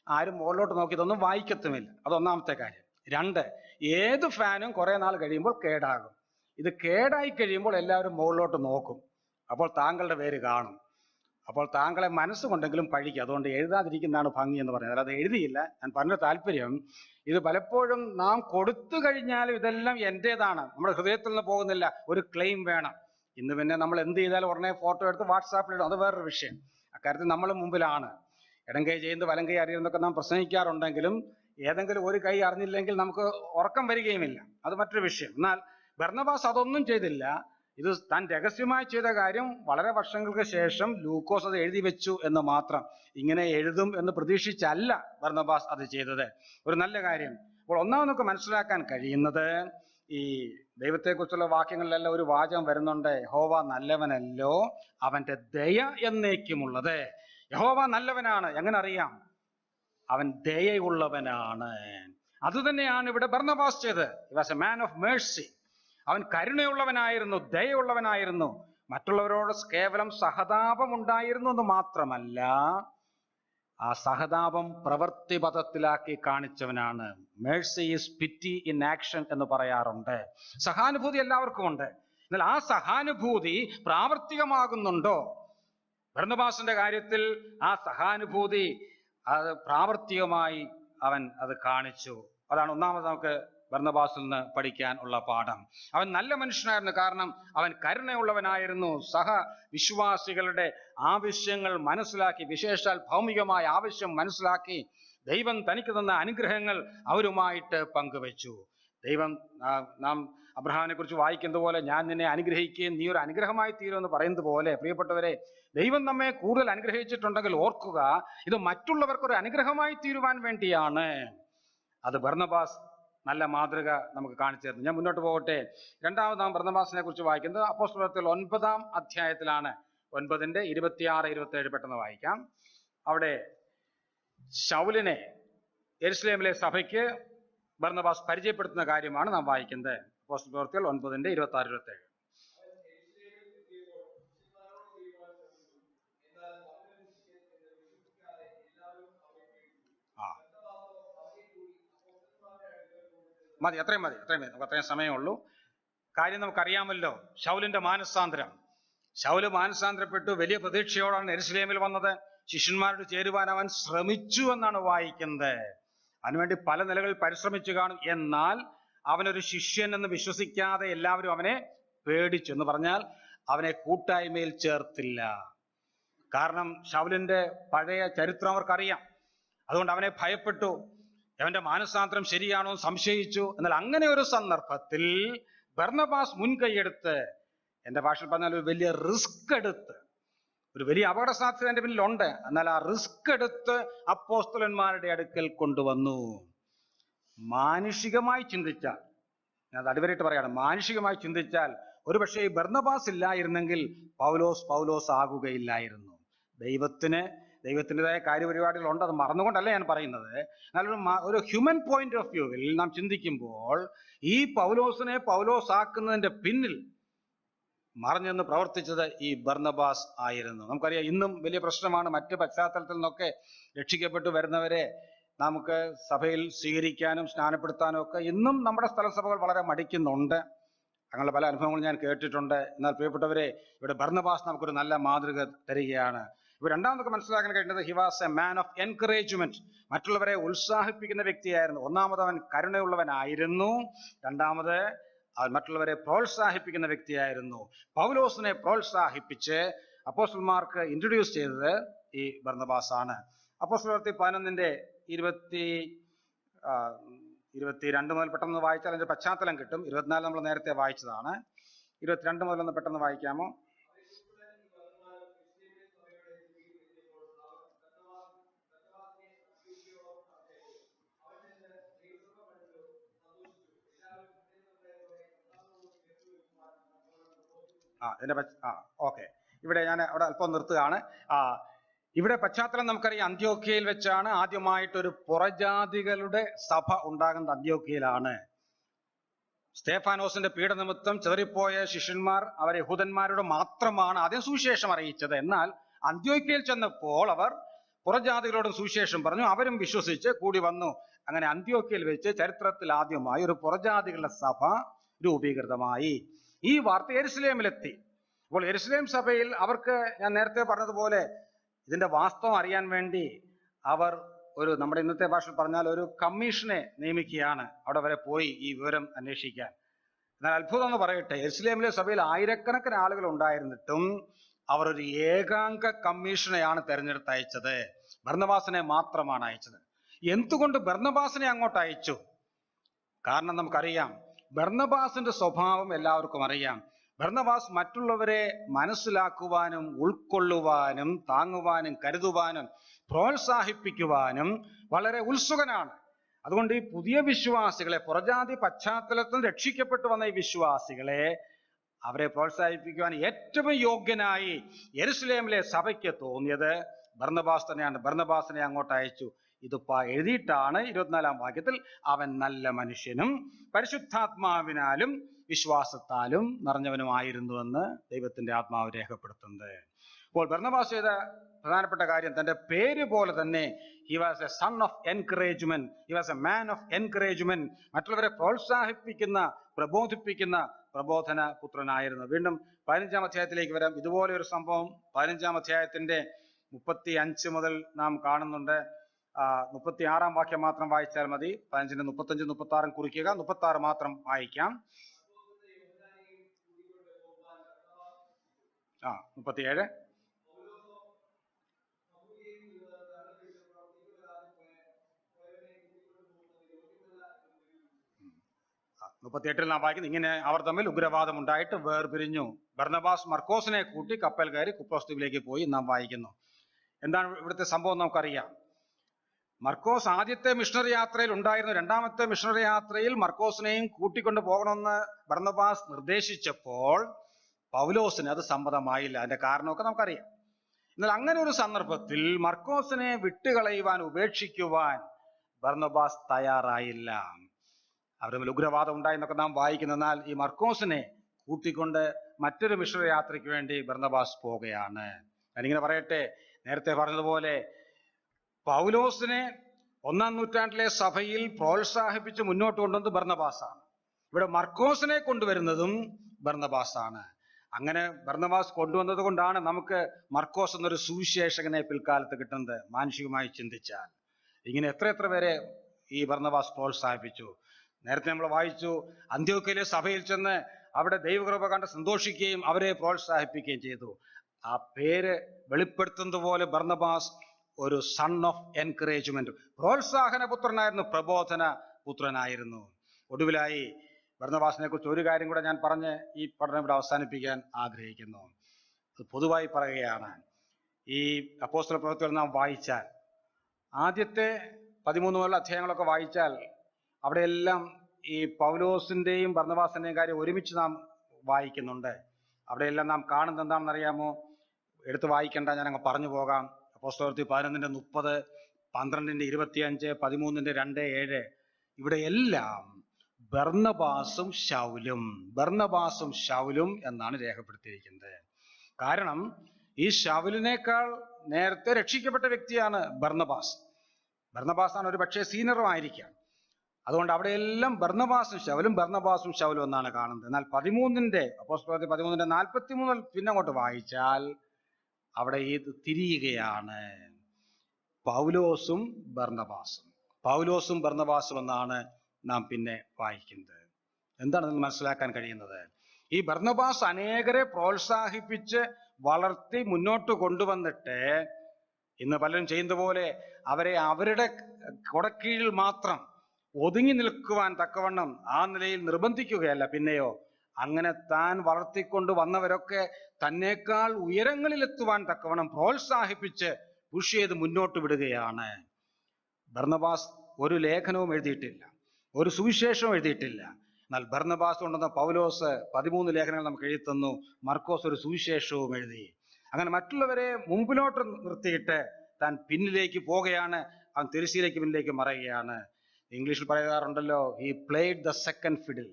ആരും മുകളിലോട്ട് നോക്കി ഇതൊന്നും വായിക്കത്തുമില്ല. അതൊന്നാമത്തെ കാര്യം. 2, ഏത് ഫാനും കുറെ നാൾ കഴിയുമ്പോൾ കേടാകും. ഇത് കേടായി കഴിയുമ്പോൾ എല്ലാവരും മുകളിലോട്ട് നോക്കും. അപ്പോൾ താങ്കളുടെ പേര് കാണും. അപ്പോൾ താങ്കളെ മനസ്സുകൊണ്ടെങ്കിലും പഴിക്കും. അതുകൊണ്ട് എഴുതാതിരിക്കുന്നതാണ് ഭംഗി എന്ന് പറയുന്നത്. അല്ലാതെ എഴുതിയില്ല. ഞാൻ പറഞ്ഞ താല്പര്യം, ഇത് പലപ്പോഴും നാം കൊടുത്തു കഴിഞ്ഞാലും ഇതെല്ലാം എന്റേതാണ്, നമ്മുടെ ഹൃദയത്തിൽ നിന്ന് പോകുന്നില്ല. ഒരു ക്ലെയിം വേണം. ഇന്ന് പിന്നെ നമ്മൾ എന്ത് ചെയ്താലും ഉടനെ ഫോട്ടോ എടുത്ത് വാട്സാപ്പിലിടും. അത് വേറൊരു വിഷയം. അക്കാര്യത്തിൽ നമ്മൾ മുമ്പിലാണ്. ഇടം കൈ ചെയ്യുന്നത് വലം കൈ അറിയുന്നതൊക്കെ നാം പ്രസംഗിക്കാറുണ്ടെങ്കിലും ഏതെങ്കിലും ഒരു കൈ അറിഞ്ഞില്ലെങ്കിൽ നമുക്ക് ഉറക്കം വരികയുമില്ല. അത് മറ്റൊരു വിഷയം. എന്നാൽ ബർന്നബാസ് അതൊന്നും ചെയ്തില്ല. ഇത് താൻ രഹസ്യമായി ചെയ്ത കാര്യം വളരെ വർഷങ്ങൾക്ക് ശേഷം ലൂക്കോസ് അത് എഴുതി വെച്ചു എന്ന് മാത്രം. ഇങ്ങനെ എഴുതും എന്ന് പ്രതീക്ഷിച്ചല്ല ബർന്നബാസ് അത് ചെയ്തത്. ഒരു നല്ല കാര്യം. അപ്പോൾ ഒന്നാമത് നമുക്ക് മനസ്സിലാക്കാൻ കഴിയുന്നത്, ഈ ദൈവത്തെക്കുറിച്ചുള്ള വാക്യങ്ങളിലെല്ലാം ഒരു വാചകം വരുന്നുണ്ട്, യഹോവ നല്ലവനല്ലോ, അവന്റെ ദയ എന്നേക്കുമുള്ളത്. യഹോവ നല്ലവനാണ്. എങ്ങനെ അറിയാം? അവൻ ദയയുള്ളവനാണ്. അതുതന്നെയാണ് ഇവിടെ ബർന്നബാസ് ചെയ്തത്. He was a man of Mercy. അവൻ കരുണയുള്ളവനായിരുന്നു, ദയയുള്ളവനായിരുന്നു. മറ്റുള്ളവരോട് കേവലം സഹതാപം ഉണ്ടായിരുന്നു എന്ന് മാത്രമല്ല, ആ സഹതാപം പ്രവൃത്തിപഥത്തിലാക്കി കാണിച്ചവനാണ്. മേഴ്സി ഈസ് പിറ്റി ഇൻ ആക്ഷൻ എന്ന് പറയാറുണ്ട്. സഹാനുഭൂതി എല്ലാവർക്കും ഉണ്ട്. എന്നാൽ ആ സഹാനുഭൂതി പ്രാവർത്തികമാകുന്നുണ്ടോ? ബർന്നബാസിന്റെ കാര്യത്തിൽ ആ സഹാനുഭൂതി അത് പ്രാവർത്തികമായി അവൻ അത് കാണിച്ചു. അതാണ് ഒന്നാമത് നമുക്ക് ബർന്നബാസിൽ നിന്ന് പഠിക്കാൻ ഉള്ള പാഠം. അവൻ നല്ല മനുഷ്യനായിരുന്നു. കാരണം അവൻ കരുണയുള്ളവനായിരുന്നു. സഹ വിശ്വാസികളുടെ ആവശ്യങ്ങൾ മനസ്സിലാക്കി, വിശേഷാൽ ഭൗമികമായ ആവശ്യം മനസ്സിലാക്കി ദൈവം തനിക്ക് തന്ന അനുഗ്രഹങ്ങൾ അവരുമായിട്ട് പങ്കുവെച്ചു. ദൈവം, നാം അബ്രഹാമിനെ കുറിച്ച് വായിക്കുന്നത് പോലെ, ഞാൻ നിന്നെ അനുഗ്രഹിക്കുകയും നീ ഒരു അനുഗ്രഹമായി തീരുമെന്ന് പറയുന്നത് പോലെ, പ്രിയപ്പെട്ടവരെ, ദൈവം നമ്മെ കൂടുതൽ അനുഗ്രഹിച്ചിട്ടുണ്ടെങ്കിൽ ഓർക്കുക, ഇത് മറ്റുള്ളവർക്കൊരു അനുഗ്രഹമായി തീരുവാൻ വേണ്ടിയാണ്. അത് ബർന്നബാസ് നല്ല മാതൃക നമുക്ക് കാണിച്ചു തരുന്നു. ഞാൻ മുന്നോട്ട് പോകട്ടെ. രണ്ടാമത് നാം ബർന്നബാസിനെ കുറിച്ച് വായിക്കുന്നത് അപ്പോസ്തലത്തിൽ 9-ാം അധ്യായത്തിലാണ്. 9-ന്റെ 26, 27 പെട്ടെന്ന് വായിക്കാം. അവിടെ ശൗലിനെ യെരുശലേമിലെ സഭയ്ക്ക് ബർന്നബാസ് പരിചയപ്പെടുത്തുന്ന കാര്യമാണ് നാം വായിക്കുന്നത്. അപ്പോസ്തലത്തിൽ 9-ന്റെ 26, 27. മതി, അത്രയും മതി. നമുക്ക് അത്രയും സമയമുള്ളൂ. കാര്യം നമുക്കറിയാമല്ലോ, ശൗലിന്റെ മാനസാന്തരം. ശൗല് മാനസാന്തരപ്പെട്ടു. വലിയ പ്രതീക്ഷയോടാണ് യെരുശലേമിൽ വന്നത്. ശിഷ്യന്മാരോട് ചേരുവാൻ അവൻ ശ്രമിച്ചു എന്നാണ് വായിക്കുന്നത്. അതിനുവേണ്ടി പല നിലകളിൽ പരിശ്രമിച്ചു കാണും. എന്നാൽ അവനൊരു ശിഷ്യൻ എന്ന് വിശ്വസിക്കാതെ എല്ലാവരും അവനെ പേടിച്ചു. എന്ന് പറഞ്ഞാൽ അവനെ കൂട്ടായ്മയിൽ ചേർത്തില്ല. കാരണം ശൗലിന്റെ പഴയ ചരിത്രം അവർക്കറിയാം. അതുകൊണ്ട് അവനെ ഭയപ്പെട്ടു. അവന്റെ മാനസാന്തരം ശരിയാണോ സംശയിച്ചു. എന്നാൽ അങ്ങനെ ഒരു സന്ദർഭത്തിൽ ബർന്നബാസ് മുൻകൈയെടുത്ത്, എന്റെ ഭാഷയിൽ പറഞ്ഞാൽ ഒരു വലിയ റിസ്ക് എടുത്ത്, ഒരു വലിയ അപകട സാധ്യത എന്റെ പിന്നിലുണ്ട്, എന്നാൽ ആ റിസ്ക് എടുത്ത് അപ്പോസ്തലന്മാരുടെ അടുക്കൽ കൊണ്ടുവന്നു. മാനുഷികമായി ചിന്തിച്ചാൽ, അത് അടിവരയിട്ട് പറയാണ്, മാനുഷികമായി ചിന്തിച്ചാൽ ഒരുപക്ഷെ ഈ ബർന്നബാസ് ഇല്ലായിരുന്നെങ്കിൽ പൗലോസ് ആകുകയില്ലായിരുന്നു. ദൈവത്തിൻ്റെതായ കാര്യപരിപാടികൾ ഉണ്ട്, അത് മറന്നുകൊണ്ടല്ല ഞാൻ പറയുന്നത്. എന്നാൽ ഒരു ഹ്യൂമൻ പോയിന്റ് ഓഫ് വ്യൂവിൽ നാം ചിന്തിക്കുമ്പോൾ ഈ പൗലോസിനെ പൗലോസ് ആക്കുന്നതിന്റെ പിന്നിൽ മറഞ്ഞെന്ന് പ്രവർത്തിച്ചത് ഈ ബർന്നബാസ് ആയിരുന്നു. നമുക്കറിയാം, ഇന്നും വലിയ പ്രശ്നമാണ് മറ്റ് പശ്ചാത്തലത്തിൽ നിന്നൊക്കെ രക്ഷിക്കപ്പെട്ടു വരുന്നവരെ നമുക്ക് സഭയിൽ സ്വീകരിക്കാനും സ്നാനപ്പെടുത്താനും ഒക്കെ ഇന്നും നമ്മുടെ സ്ഥലസഭകൾ വളരെ മടിക്കുന്നുണ്ട്. അങ്ങനെയുള്ള പല അനുഭവങ്ങളും ഞാൻ കേട്ടിട്ടുണ്ട്. എന്നാൽ പ്രിയപ്പെട്ടവരെ, ഇവിടെ ബർന്നബാസ് നമുക്കൊരു നല്ല മാതൃക തരികയാണ്. ഇവ രണ്ടാമതൊക്കെ മനസ്സിലാക്കാൻ കഴിയുന്നത്, he was a man of encouragement. മറ്റുള്ളവരെ ഉത്സാഹിപ്പിക്കുന്ന വ്യക്തിയായിരുന്നു. ഒന്നാമത് അവൻ കരുണയുള്ളവനായിരുന്നു. രണ്ടാമത് അവൻ മറ്റുള്ളവരെ പ്രോത്സാഹിപ്പിക്കുന്ന വ്യക്തിയായിരുന്നു. പൗലോസിനെ പ്രോത്സാഹിപ്പിച്ച് അപ്പോസ്തലന്മാർക്ക് ഇൻട്രൊഡ്യൂസ് ചെയ്തത് ഈ ബർന്നബാസ് ആണ്. അപ്പോസ്തലപ്രവൃത്തി 11:22 മുതൽ പെട്ടെന്ന് വായിച്ചാൽ അതിന്റെ പശ്ചാത്തലം കിട്ടും. 24 നമ്മൾ നേരത്തെ വായിച്ചതാണ്. 22 മുതൽ ഒന്ന് പെട്ടെന്ന് വായിക്കാമോ? ഓക്കെ, ഇവിടെ ഞാൻ അവിടെ അല്പം നിർത്തുകയാണ്. ഇവിടെ പശ്ചാത്തലം നമുക്കറിയാം, അന്ത്യോക്യയിൽ വെച്ചാണ് ആദ്യമായിട്ടൊരു പുറജാതികളുടെ സഭ ഉണ്ടാകുന്നത്. അന്ത്യോക്യയിലാണ്. സ്തേഫാനോസിന്റെ പീഡനിമിത്തം ചെതറിപ്പോയ ശിഷ്യന്മാർ അവർ യഹൂദന്മാരോട് മാത്രമാണ് ആദ്യം സുവിശേഷം അറിയിച്ചത്. എന്നാൽ അന്ത്യോക്യയിൽ ചെന്നപ്പോൾ അവർ പുറജാതികളോടും സുവിശേഷം പറഞ്ഞു. അവരും വിശ്വസിച്ച് കൂടി വന്നു. അങ്ങനെ അന്ത്യോക്യയിൽ വെച്ച് ചരിത്രത്തിൽ ആദ്യമായി ഒരു പുറജാതികളുടെ സഭ രൂപീകൃതമായി. ഈ വാർത്ത യെരുശലേമിലെത്തി. അപ്പോൾ യെരുശലേം സഭയിൽ അവർക്ക്, ഞാൻ നേരത്തെ പറഞ്ഞതുപോലെ, ഇതിന്റെ വാസ്തവം അറിയാൻ വേണ്ടി അവർ നമ്മുടെ ഇന്നത്തെ ഭാഷയിൽ പറഞ്ഞാൽ ഒരു കമ്മീഷനെ നിയമിക്കുകയാണ്, അവിടെ വരെ പോയി ഈ വിവരം അന്വേഷിക്കാൻ. എന്നാൽ അത്ഭുതം എന്ന് പറയട്ടെ, യെരുശലേമിലെ സഭയിൽ ആയിരക്കണക്കിന് ആളുകൾ ഉണ്ടായിരുന്നിട്ടും അവർ ഒരു ഏകാംഗ കമ്മീഷനെയാണ് തെരഞ്ഞെടുത്ത് അയച്ചത്. ബർന്നബാസിനെ മാത്രമാണ് അയച്ചത്. എന്തുകൊണ്ട് ബർന്നബാസിനെ അങ്ങോട്ട് അയച്ചു? കാരണം നമുക്കറിയാം, ബർന്നബാസിന്റെ സ്വഭാവം എല്ലാവർക്കും അറിയാം. ബർന്നബാസ് മറ്റുള്ളവരെ മനസ്സിലാക്കുവാനും ഉൾക്കൊള്ളുവാനും താങ്ങുവാനും കരുതുവാനും പ്രോത്സാഹിപ്പിക്കുവാനും വളരെ ഉത്സുകനാണ്. അതുകൊണ്ട് ഈ പുതിയ വിശ്വാസികളെ, പുറജാതി പശ്ചാത്തലത്തിൽ രക്ഷിക്കപ്പെട്ടു വന്ന ഈ വിശ്വാസികളെ, അവരെ പ്രോത്സാഹിപ്പിക്കുവാൻ ഏറ്റവും യോഗ്യനായി യെരുശലേമിലെ സഭയ്ക്ക് തോന്നിയത് ബർന്നബാസ് തന്നെയാണ്. ബർന്നബാസിനെ അങ്ങോട്ട് അയച്ചു. ഇത് എഴുതിയിട്ടാണ് 24-ാം വാക്യത്തിൽ അവൻ നല്ല മനുഷ്യനും പരിശുദ്ധാത്മാവിനാലും വിശ്വാസത്താലും നിറഞ്ഞവനുമായിരുന്നുവെന്ന് ദൈവത്തിന്റെ ആത്മാവ് രേഖപ്പെടുത്തുന്നത്. അപ്പോൾ ബർന്നബാസ് ചെയ്ത പ്രധാനപ്പെട്ട കാര്യം, തന്റെ പേര് പോലെ തന്നെ he was a son of encouragement, he was a man of encouragement. മറ്റുള്ളവരെ പ്രോത്സാഹിപ്പിക്കുന്ന, പ്രബോധിപ്പിക്കുന്ന പ്രബോധന പുത്രനായിരുന്നു. വീണ്ടും 15-ാം അധ്യായത്തിലേക്ക് വരാം. ഇതുപോലെ ഒരു സംഭവം 15-ാം അധ്യായത്തിന്റെ 35 മുതൽ നാം കാണുന്നുണ്ട്. 36-ാം വാക്യം മാത്രം വായിച്ചാൽ മതി. 15-ന്റെ 35, 36 കുറിക്കുക. 36 മാത്രം വായിക്കാം. 37. നാം വായിക്കുന്നത് ഇങ്ങനെ: അവർ തമ്മിൽ ഉഗ്രവാദം ഉണ്ടായിട്ട് വേർപിരിഞ്ഞു. ബർന്നബാസ് മർക്കോസിനെ കൂട്ടി കപ്പൽ കയറി കുപ്രോസ് ദ്വീപിലേക്ക് പോയി നാം വായിക്കുന്നു. എന്താണ് ഇവിടുത്തെ സംഭവം നമുക്കറിയാം. മർക്കോസ് ആദ്യത്തെ മിഷണറി യാത്രയിൽ ഉണ്ടായിരുന്നു. രണ്ടാമത്തെ മിഷണറി യാത്രയിൽ മർക്കോസിനെയും കൂട്ടിക്കൊണ്ട് പോകണമെന്ന് ബർന്നബാസ് നിർദ്ദേശിച്ചപ്പോൾ പൗലോസിന് അത് സമ്മതമായില്ല. അതിന്റെ കാരണമൊക്കെ നമുക്കറിയാം. എന്നാൽ അങ്ങനെ ഒരു സന്ദർഭത്തിൽ മർക്കോസിനെ വിട്ടുകളയുവാൻ, ഉപേക്ഷിക്കുവാൻ ബർന്നബാസ് തയ്യാറായില്ല. അവർ തമ്മിൽ ഉഗ്രവാദം ഉണ്ടായി എന്നൊക്കെ നാം വായിക്കുന്നു. എന്നാൽ ഈ മർക്കോസിനെ കൂട്ടിക്കൊണ്ട് മറ്റൊരു മിഷണറി യാത്രയ്ക്ക് വേണ്ടി ബർന്നബാസ് പോവുകയാണ്. ഞാനിങ്ങനെ പറയട്ടെ, നേരത്തെ പറഞ്ഞതുപോലെ പൗലോസിനെ 1-ാം നൂറ്റാണ്ടിലെ സഭയിൽ പ്രോത്സാഹിപ്പിച്ച് മുന്നോട്ട് കൊണ്ടുവന്നത് ബർന്നബാസാണ്. ഇവിടെ മർക്കോസിനെ കൊണ്ടുവരുന്നതും ബർന്നബാസാണ്. അങ്ങനെ ബർന്നബാസ് കൊണ്ടുവന്നത് കൊണ്ടാണ് നമുക്ക് മർക്കോസ് എന്നൊരു സുവിശേഷകനെ പിൽക്കാലത്ത് കിട്ടുന്നത്. മാനുഷികമായി ചിന്തിച്ചാൽ ഇങ്ങനെ എത്ര പേരെ ഈ ബർന്നബാസ് പ്രോത്സാഹിപ്പിച്ചു. നേരത്തെ നമ്മൾ വായിച്ചു, അന്ത്യോക്യയിലെ സഭയിൽ ചെന്ന് അവിടെ ദൈവകൃപ കണ്ട് സന്തോഷിക്കുകയും അവരെ പ്രോത്സാഹിപ്പിക്കുകയും ചെയ്തു. ആ പേര് വെളിപ്പെടുത്തുന്നത് പോലെ ബർന്നബാസ് ഒരു സൺ ഓഫ് എൻകറേജ്മെന്റ്, പ്രോത്സാഹന പുത്രനായിരുന്നു, പ്രബോധന പുത്രനായിരുന്നു. ഒടുവിലായി ബർന്നബാസിനെ കുറിച്ച് ഒരു കാര്യം കൂടെ ഞാൻ പറഞ്ഞ് ഈ പഠനം ഇവിടെ അവസാനിപ്പിക്കാൻ ആഗ്രഹിക്കുന്നു. അത് പൊതുവായി പറയുകയാണ്. ഈ അപ്പോസ്തല പ്രവൃത്തികൾ നാം വായിച്ചാൽ, ആദ്യത്തെ 13 മുതലുള്ള അധ്യായങ്ങളൊക്കെ വായിച്ചാൽ അവിടെയെല്ലാം ഈ പൗലോസിന്റെയും ബർന്നബാസിന്റെയും കാര്യം ഒരുമിച്ച് നാം വായിക്കുന്നുണ്ട്. അവിടെയെല്ലാം നാം കാണുന്നത് എന്താണെന്ന് അറിയാമോ? എടുത്ത് വായിക്കേണ്ട, ഞാനങ്ങ് പറഞ്ഞു പോകാം. അപ്പോസ്തലപ്രവൃത്തി 11:30, 12:25, 13:2-7 ഇവിടെ എല്ലാം ബർന്നബാസും ശൗലും എന്നാണ് രേഖപ്പെടുത്തിയിരിക്കുന്നത്. കാരണം ഈ ശൗലിനേക്കാൾ നേരത്തെ രക്ഷിക്കപ്പെട്ട വ്യക്തിയാണ് ബർന്നബാസ്. ബർന്നബാസാണ് ഒരു പക്ഷേ സീനിയറും ആയിരിക്കാം. അതുകൊണ്ട് അവിടെയെല്ലാം ബർന്നബാസും ശൗലും എന്നാണ് കാണുന്നത്. എന്നാൽ അപ്പോസ്തലപ്രവൃത്തി 13:43 പിന്നെ അങ്ങോട്ട് വായിച്ചാൽ അവിടെ ഇത് തിരിയുകയാണ്. പൗലോസും ബർന്നബാസും എന്നാണ് നാം പിന്നെ വായിക്കുന്നത്. എന്താണ് നിങ്ങൾ മനസ്സിലാക്കാൻ കഴിയുന്നത്? ഈ ബർന്നബാസ് അനേകരെ പ്രോത്സാഹിപ്പിച്ച് വളർത്തി മുന്നോട്ട് കൊണ്ടുവന്നിട്ട് ഇന്ന് പലരും ചെയ്യുന്നത് പോലെ അവരെ അവരുടെ കൊടക്കീഴിൽ മാത്രം ഒതുങ്ങി നിൽക്കുവാൻ തക്കവണ്ണം ആ നിലയിൽ നിർബന്ധിക്കുകയല്ല, പിന്നെയോ അങ്ങനെ താൻ വളർത്തിക്കൊണ്ട് വന്നവരൊക്കെ തന്നേക്കാൾ ഉയരങ്ങളിലെത്തുവാൻ തക്കവണ്ണം പ്രോത്സാഹിപ്പിച്ച് പുഷ് ചെയ്ത് മുന്നോട്ട് വിടുകയാണ്. ബർന്നബാസ് ഒരു ലേഖനവും എഴുതിയിട്ടില്ല, ഒരു സുവിശേഷവും എഴുതിയിട്ടില്ല. എന്നാൽ ബർന്നബാസ് കൊണ്ടുവന്ന പൗലോസ് 13 ലേഖനങ്ങൾ നമുക്ക് എഴുതി തന്നു. മർക്കോസ് ഒരു സുവിശേഷവും എഴുതി. അങ്ങനെ മറ്റുള്ളവരെ മുമ്പിലോട്ട് നിർത്തിയിട്ട് താൻ പിന്നിലേക്ക് പോകുകയാണ്. അവൻ തിരശ്ശീലയ്ക്ക് പിന്നിലേക്ക് മറയുകയാണ്. ഇംഗ്ലീഷിൽ പറയാറുണ്ടല്ലോ, he played the second fiddle.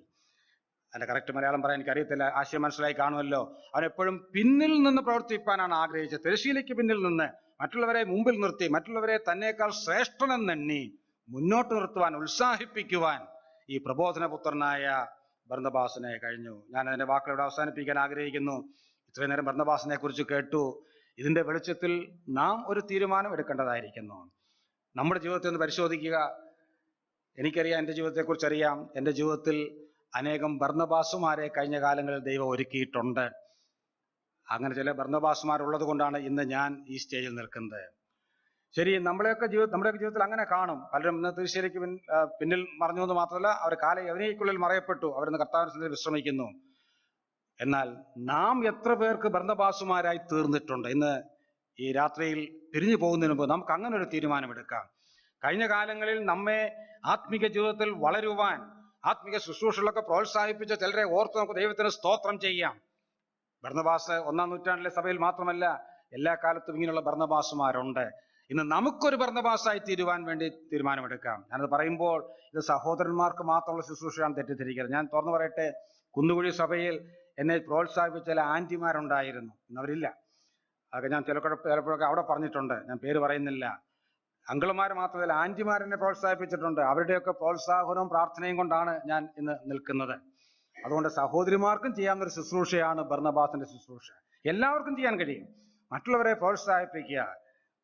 അതിന്റെ കറക്റ്റ് മലയാളം പറയാൻ എനിക്ക് അറിയത്തില്ല, ആശയം മനസ്സിലായി കാണുമല്ലോ. അവൻ എപ്പോഴും പിന്നിൽ നിന്ന് പ്രവർത്തിപ്പാനാണ് ആഗ്രഹിച്ചത്. തിരശ്ശീലയ്ക്ക് പിന്നിൽ നിന്ന് മറ്റുള്ളവരെ മുമ്പിൽ നിർത്തി മറ്റുള്ളവരെ തന്നേക്കാൾ ശ്രേഷ്ഠനെന്നെണ്ണി മുന്നോട്ട് നിർത്തുവാൻ, ഉത്സാഹിപ്പിക്കുവാൻ ഈ പ്രബോധനപുത്രനായ ബർന്നബാസിനെ കഴിഞ്ഞു. ഞാൻ അതിന്റെ വാക്കുകളോട് അവസാനിപ്പിക്കാൻ ആഗ്രഹിക്കുന്നു. ഇത്രയും നേരം ബർന്നബാസിനെ കുറിച്ച് കേട്ടു. ഇതിന്റെ വെളിച്ചത്തിൽ നാം ഒരു തീരുമാനം എടുക്കേണ്ടതായിരിക്കുന്നു. നമ്മുടെ ജീവിതത്തെ ഒന്ന് പരിശോധിക്കുക. എനിക്കറിയാം, എൻ്റെ ജീവിതത്തെക്കുറിച്ച് അറിയാം. എൻ്റെ ജീവിതത്തിൽ അനേകം ബർന്നബാസുമാരെ കഴിഞ്ഞ കാലങ്ങളിൽ ദൈവം ഒരുക്കിയിട്ടുണ്ട്. അങ്ങനെ ചില ബർന്നബാസുമാരുള്ളത് കൊണ്ടാണ് ഇന്ന് ഞാൻ ഈ സ്റ്റേജിൽ നിൽക്കുന്നത്. ശരി, നമ്മുടെയൊക്കെ ജീവിതത്തിൽ അങ്ങനെ കാണും. പലരും ഇന്ന് തീർച്ചയായിരിക്കും പിന്നിൽ മറഞ്ഞു എന്ന് മാത്രമല്ല, അവർ യവനികയ്ക്കുള്ളിൽ മറയപ്പെട്ടു. അവരിന്ന് കർത്താവിന്റെ വിശ്രമിക്കുന്നു. എന്നാൽ നാം എത്ര പേർക്ക് ബർന്നബാസുമാരായി തീർന്നിട്ടുണ്ട്? ഇന്ന് ഈ രാത്രിയിൽ പിരിഞ്ഞു പോകുന്നതിന് മുമ്പ് നമുക്ക് അങ്ങനെ ഒരു തീരുമാനമെടുക്കാം. കഴിഞ്ഞ കാലങ്ങളിൽ നമ്മെ ആത്മീക ജീവിതത്തിൽ വളരുവാൻ, ആത്മീക ശുശ്രൂഷകളൊക്കെ പ്രോത്സാഹിപ്പിച്ച ചിലരെ ഓർത്ത് നമുക്ക് ദൈവത്തിന് സ്തോത്രം ചെയ്യാം. ബർന്നബാസ് 1-ാം നൂറ്റാണ്ടിലെ സഭയിൽ മാത്രമല്ല, എല്ലാ കാലത്തും ഇങ്ങനെയുള്ള ബർന്നബാസുമാരുണ്ട്. ഇന്ന് നമുക്കൊരു ബർന്നബാസായി തീരുവാൻ വേണ്ടി തീരുമാനമെടുക്കാം. ഞാനത് പറയുമ്പോൾ ഇത് സഹോദരന്മാർക്ക് മാത്രമുള്ള ശുശ്രൂഷയാണ്, തെറ്റിദ്ധരിക്കരുത്. ഞാൻ തുറന്നു പറയട്ടെ, കുന്നുകുഴി സഭയിൽ എന്നെ പ്രോത്സാഹിപ്പിച്ച ചില ആന്റിമാരുണ്ടായിരുന്നു. ഇന്നവരില്ല. അതൊക്കെ ഞാൻ ചിലപ്പോഴൊക്കെ അവിടെ പറഞ്ഞിട്ടുണ്ട്, ഞാൻ പേര് പറയുന്നില്ല. അങ്കിളുമാർ മാത്രമല്ല, ആന്റിമാരെന്നെ പ്രോത്സാഹിപ്പിച്ചിട്ടുണ്ട്. അവരുടെയൊക്കെ പ്രോത്സാഹനവും പ്രാർത്ഥനയും കൊണ്ടാണ് ഞാൻ ഇന്ന് നിൽക്കുന്നത്. അതുകൊണ്ട് സഹോദരിമാർക്കും ചെയ്യാവുന്ന ഒരു ശുശ്രൂഷയാണ് ബർന്നബാസിന്റെ ശുശ്രൂഷ. എല്ലാവർക്കും ചെയ്യാൻ കഴിയും. മറ്റുള്ളവരെ പ്രോത്സാഹിപ്പിക്കുക.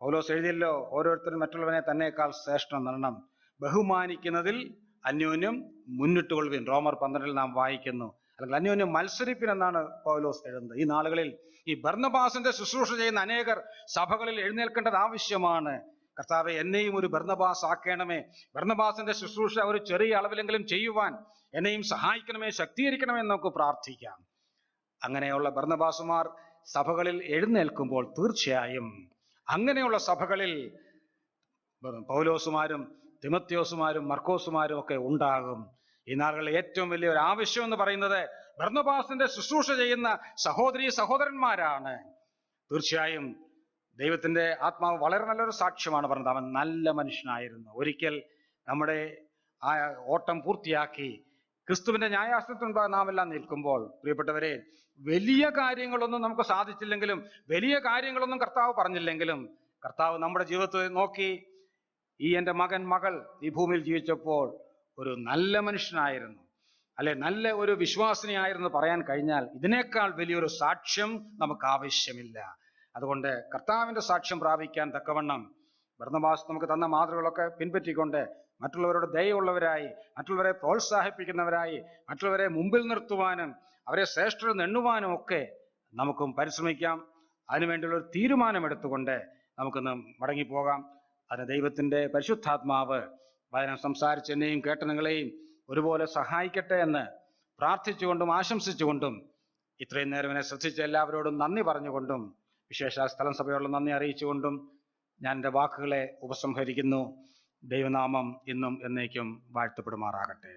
പൗലോസ് എഴുതിയല്ലോ, ഓരോരുത്തരും മറ്റുള്ളവനെ തന്നേക്കാൾ ശ്രേഷ്ഠം നേടണം, ബഹുമാനിക്കുന്നതിൽ അന്യോന്യം മുന്നിട്ട് കൊള്ളുവിൻ. റോമർ 12 നാം വായിക്കുന്നു. അല്ലെങ്കിൽ അന്യോന്യം മത്സരിപ്പിൻ എന്നാണ് പൗലോസ് എഴുതുന്നത്. ഈ നാളുകളിൽ ഈ ബർന്നബാസിന്റെ ശുശ്രൂഷ ചെയ്യുന്ന അനേകർ സഭകളിൽ എഴുന്നേൽക്കേണ്ടത് ആവശ്യമാണ്. കർത്താവെ, എന്നെയും ഒരു ബർന്നബാസ് ആക്കണമേ. ബർന്നബാസിന്റെ ശുശ്രൂഷ ഒരു ചെറിയ അളവിലെങ്കിലും ചെയ്യുവാൻ എന്നെയും സഹായിക്കണമേ, ശക്തീകരിക്കണമേ എന്ന് നമുക്ക് പ്രാർത്ഥിക്കാം. അങ്ങനെയുള്ള ബർന്നബാസുമാർ സഭകളിൽ എഴുന്നേൽക്കുമ്പോൾ തീർച്ചയായും അങ്ങനെയുള്ള സഭകളിൽ പൗലോസുമാരും തിമത്യോസുമാരും മർക്കോസുമാരും ഒക്കെ ഉണ്ടാകും. ഈ നാളുകളിൽ ഏറ്റവും വലിയ ഒരു ആവശ്യം എന്ന് പറയുന്നത് ബർന്നബാസിന്റെ ശുശ്രൂഷ ചെയ്യുന്ന സഹോദരന്മാരാണ്. തീർച്ചയായും ദൈവത്തിന്റെ ആത്മാവ് വളരെ നല്ലൊരു സാക്ഷ്യമാണ് പറഞ്ഞത്. അവൻ നല്ല മനുഷ്യനായിരുന്നു. ഒരിക്കൽ നമ്മുടെ ആ ഓട്ടം പൂർത്തിയാക്കി ക്രിസ്തുവിന്റെ ന്യായാസനത്തിൽ നാം എല്ലാം നിൽക്കുമ്പോൾ, പ്രിയപ്പെട്ടവരെ, വലിയ കാര്യങ്ങളൊന്നും നമുക്ക് സാധിച്ചില്ലെങ്കിലും, വലിയ കാര്യങ്ങളൊന്നും കർത്താവ് പറഞ്ഞില്ലെങ്കിലും, കർത്താവ് നമ്മുടെ ജീവിതത്തെ നോക്കി ഈ എൻ്റെ മകൾ ഈ ഭൂമിയിൽ ജീവിച്ചപ്പോൾ ഒരു നല്ല മനുഷ്യനായിരുന്നു, അല്ലെ നല്ല ഒരു വിശ്വാസിനിയായിരുന്നു പറയാൻ കഴിഞ്ഞാൽ ഇതിനേക്കാൾ വലിയൊരു സാക്ഷ്യം നമുക്ക് ആവശ്യമില്ല. അതുകൊണ്ട് കർത്താവിന്റെ സാക്ഷ്യം പ്രാപിക്കാൻ തക്കവണ്ണം ബർന്നബാസ് നമുക്ക് തന്ന മാതൃകളൊക്കെ പിൻപറ്റിക്കൊണ്ട് മറ്റുള്ളവരോട് ദയയുള്ളവരായി, മറ്റുള്ളവരെ പ്രോത്സാഹിപ്പിക്കുന്നവരായി, മറ്റുള്ളവരെ മുമ്പിൽ നിർത്തുവാനും അവരെ ശ്രേഷ്ഠരെന്ന് എണ്ണുവാനും ഒക്കെ നമുക്കും പരിശ്രമിക്കാം. അതിനുവേണ്ടിയുള്ള ഒരു തീരുമാനമെടുത്തുകൊണ്ട് നമുക്കൊന്ന് മടങ്ങിപ്പോകാം. അതിന് ദൈവത്തിന്റെ പരിശുദ്ധാത്മാവ് വചനം സംസാരിച്ച് എന്നെയും കേട്ട നിങ്ങളെയും ഒരുപോലെ സഹായിക്കട്ടെ എന്ന് പ്രാർത്ഥിച്ചുകൊണ്ടും ആശംസിച്ചുകൊണ്ടും ഇത്രയും നേരം എന്നെ ശ്രദ്ധിച്ച എല്ലാവരോടും നന്ദി പറഞ്ഞുകൊണ്ടും വിശേഷ സ്ഥലം സഭയോടുള്ള നന്ദി അറിയിച്ചുകൊണ്ടും ഞാൻ എൻ്റെ വാക്കുകളെ ഉപസംഹരിക്കുന്നു. ദൈവനാമം ഇന്നും എന്നേക്കും വാഴ്ത്തപ്പെടുമാറാകട്ടെ.